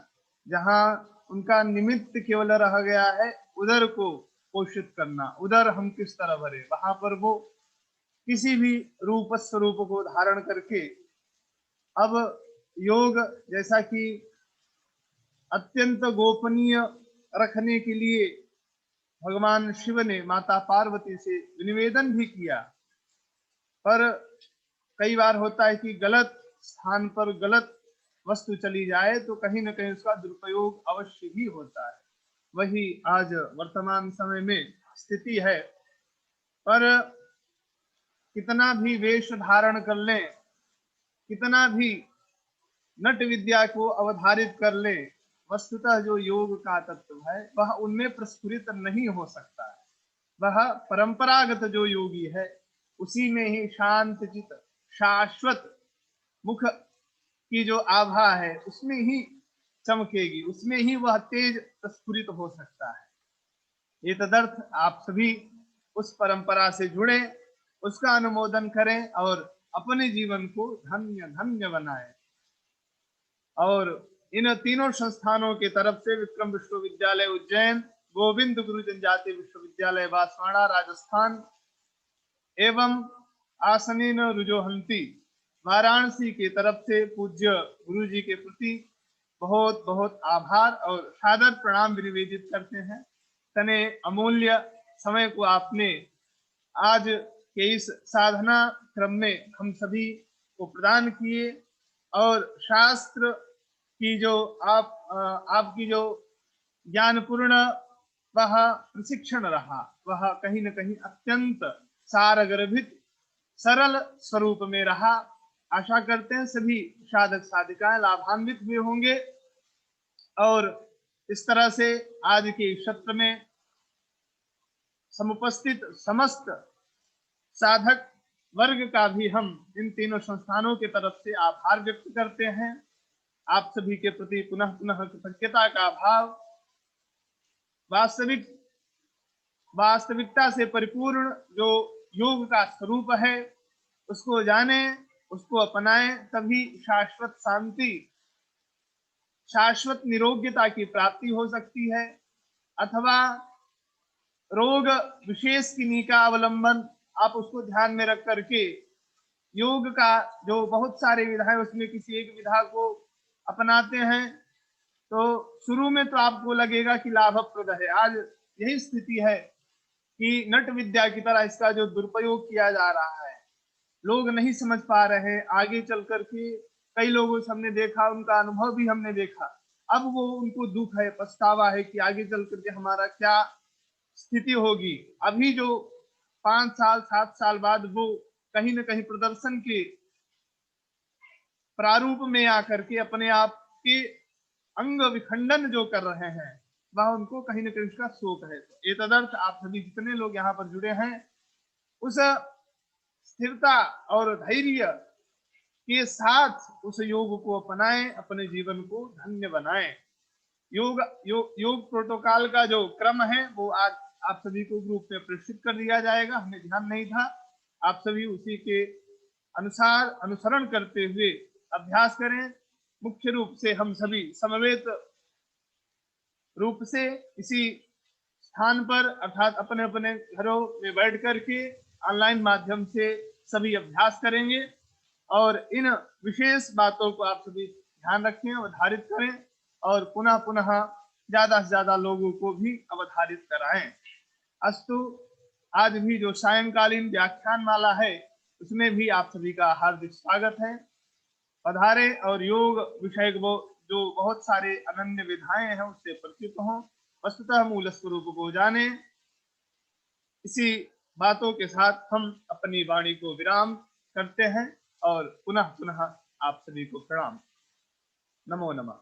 जहाँ उनका निमित्त केवल रह गया है उदर को पोषित करना, उदर हम किस तरह भरे, वहां पर वो किसी भी रूप स्वरूप को धारण करके, अब योग जैसा कि अत्यंत गोपनीय रखने के लिए भगवान शिव ने माता पार्वती से निवेदन भी किया, पर कई बार होता है कि गलत स्थान पर गलत वस्तु चली जाए तो कहीं ना कहीं उसका दुरुपयोग अवश्य ही होता है। वही आज वर्तमान समय में स्थिति है। पर कितना भी वेश धारण कर लें, कितना भी नट विद्या को अवधारित कर ले, वस्तुतः जो योग का तत्व है वह उनमें प्रस्फुरित नहीं हो सकता है। वह परंपरागत जो योगी है उसी में ही शांत चित शाश्वत मुख की जो आभा है उसमें ही चमकेगी, उसमें ही वह तेज प्रस्फुरित हो सकता है। ये तदर्थ आप सभी उस परंपरा से जुड़े, उसका अनुमोदन करें और अपने जीवन को धन्य धन्य बनाएं। और इन तीनों संस्थानों की तरफ से विक्रम विश्वविद्यालय उज्जैन, गोविंद गुरु जनजाति विश्वविद्यालय बांसवाड़ा राजस्थान एवं आसनीन रुजोहंती वाराणसी की तरफ से पूज्य गुरु जी के प्रति बहुत बहुत आभार और सादर प्रणाम निवेदित करते हैं। तने अमूल्य समय को आपने आज के इस साधना क्रम में हम सभी को प्रदान किए, और शास्त्र की जो आपकी जो ज्ञानपूर्ण वह प्रशिक्षण रहा, वह कहीं न कहीं अत्यंत सारगर्भित सरल स्वरूप में रहा। आशा करते हैं सभी साधक साधिकाएं लाभान्वित भी होंगे। और इस तरह से आज के सत्र में समुपस्थित समस्त साधक वर्ग का भी हम इन तीनों संस्थानों की तरफ से आभार व्यक्त करते हैं। आप सभी के प्रति पुनः पुनः कृतज्ञता का भाव, वास्तविकता से परिपूर्ण जो योग का स्वरूप है उसको जाने, उसको अपनाएं, तभी शाश्वत शांति, शाश्वत निरोग्यता की प्राप्ति हो सकती है। अथवा रोग विशेष किन्हीं का अवलंबन आप उसको ध्यान में रख करके योग का जो बहुत सारे विधा है उसमें किसी एक विधा को अपनाते हैं तो शुरू में तो आपको लगेगा कि लाभप्रद है। आज यही स्थिति है कि नट विद्या की तरह इसका जो दुरुपयोग किया जा रहा है, लोग नहीं समझ पा रहे। आगे चल करके कई लोगों से हमने देखा, उनका अनुभव भी हमने देखा, अब वो उनको दुख है, पछतावा है कि आगे चल करके हमारा क्या स्थिति होगी। अभी जो 5 साल 7 साल बाद वो कहीं न कहीं प्रदर्शन के प्रारूप में आकर के अपने आप के अंग विखंडन जो कर रहे हैं वह उनको कहीं न कहीं उसका शोक है। ये तदर्थ आप सभी जितने लोग यहाँ पर जुड़े हैं उस स्थिरता और धैर्य के साथ उस योग को अपनाएं, अपने जीवन को धन्य बनाएं। योग प्रोटोकॉल का जो क्रम है वो आज आप सभी को ग्रुप में प्रेषित कर दिया जाएगा, हमें ध्यान नहीं था। आप सभी उसी के अनुसार अनुसरण करते हुए अभ्यास करें। मुख्य रूप से हम सभी समवेत रूप से इसी स्थान पर अर्थात अपने अपने घरों में बैठ करके ऑनलाइन माध्यम से सभी अभ्यास करेंगे और इन विशेष बातों को आप सभी ध्यान रखें, अवधारित करें और पुनः पुनः ज्यादा से ज्यादा लोगों को भी अवधारित कराएं। अस्तु, आज भी जो सायंकालीन व्याख्यान माला है उसमें भी आप सभी का हार्दिक स्वागत है। पधारे और योग विषय वो जो बहुत सारे अनन्य विधाएं हैं उससे परिचित हों, वस्तुतः मूल स्वरूप को जाने। इसी बातों के साथ हम अपनी वाणी को विराम करते हैं और पुनः पुनः आप सभी को प्रणाम। नमो नमः।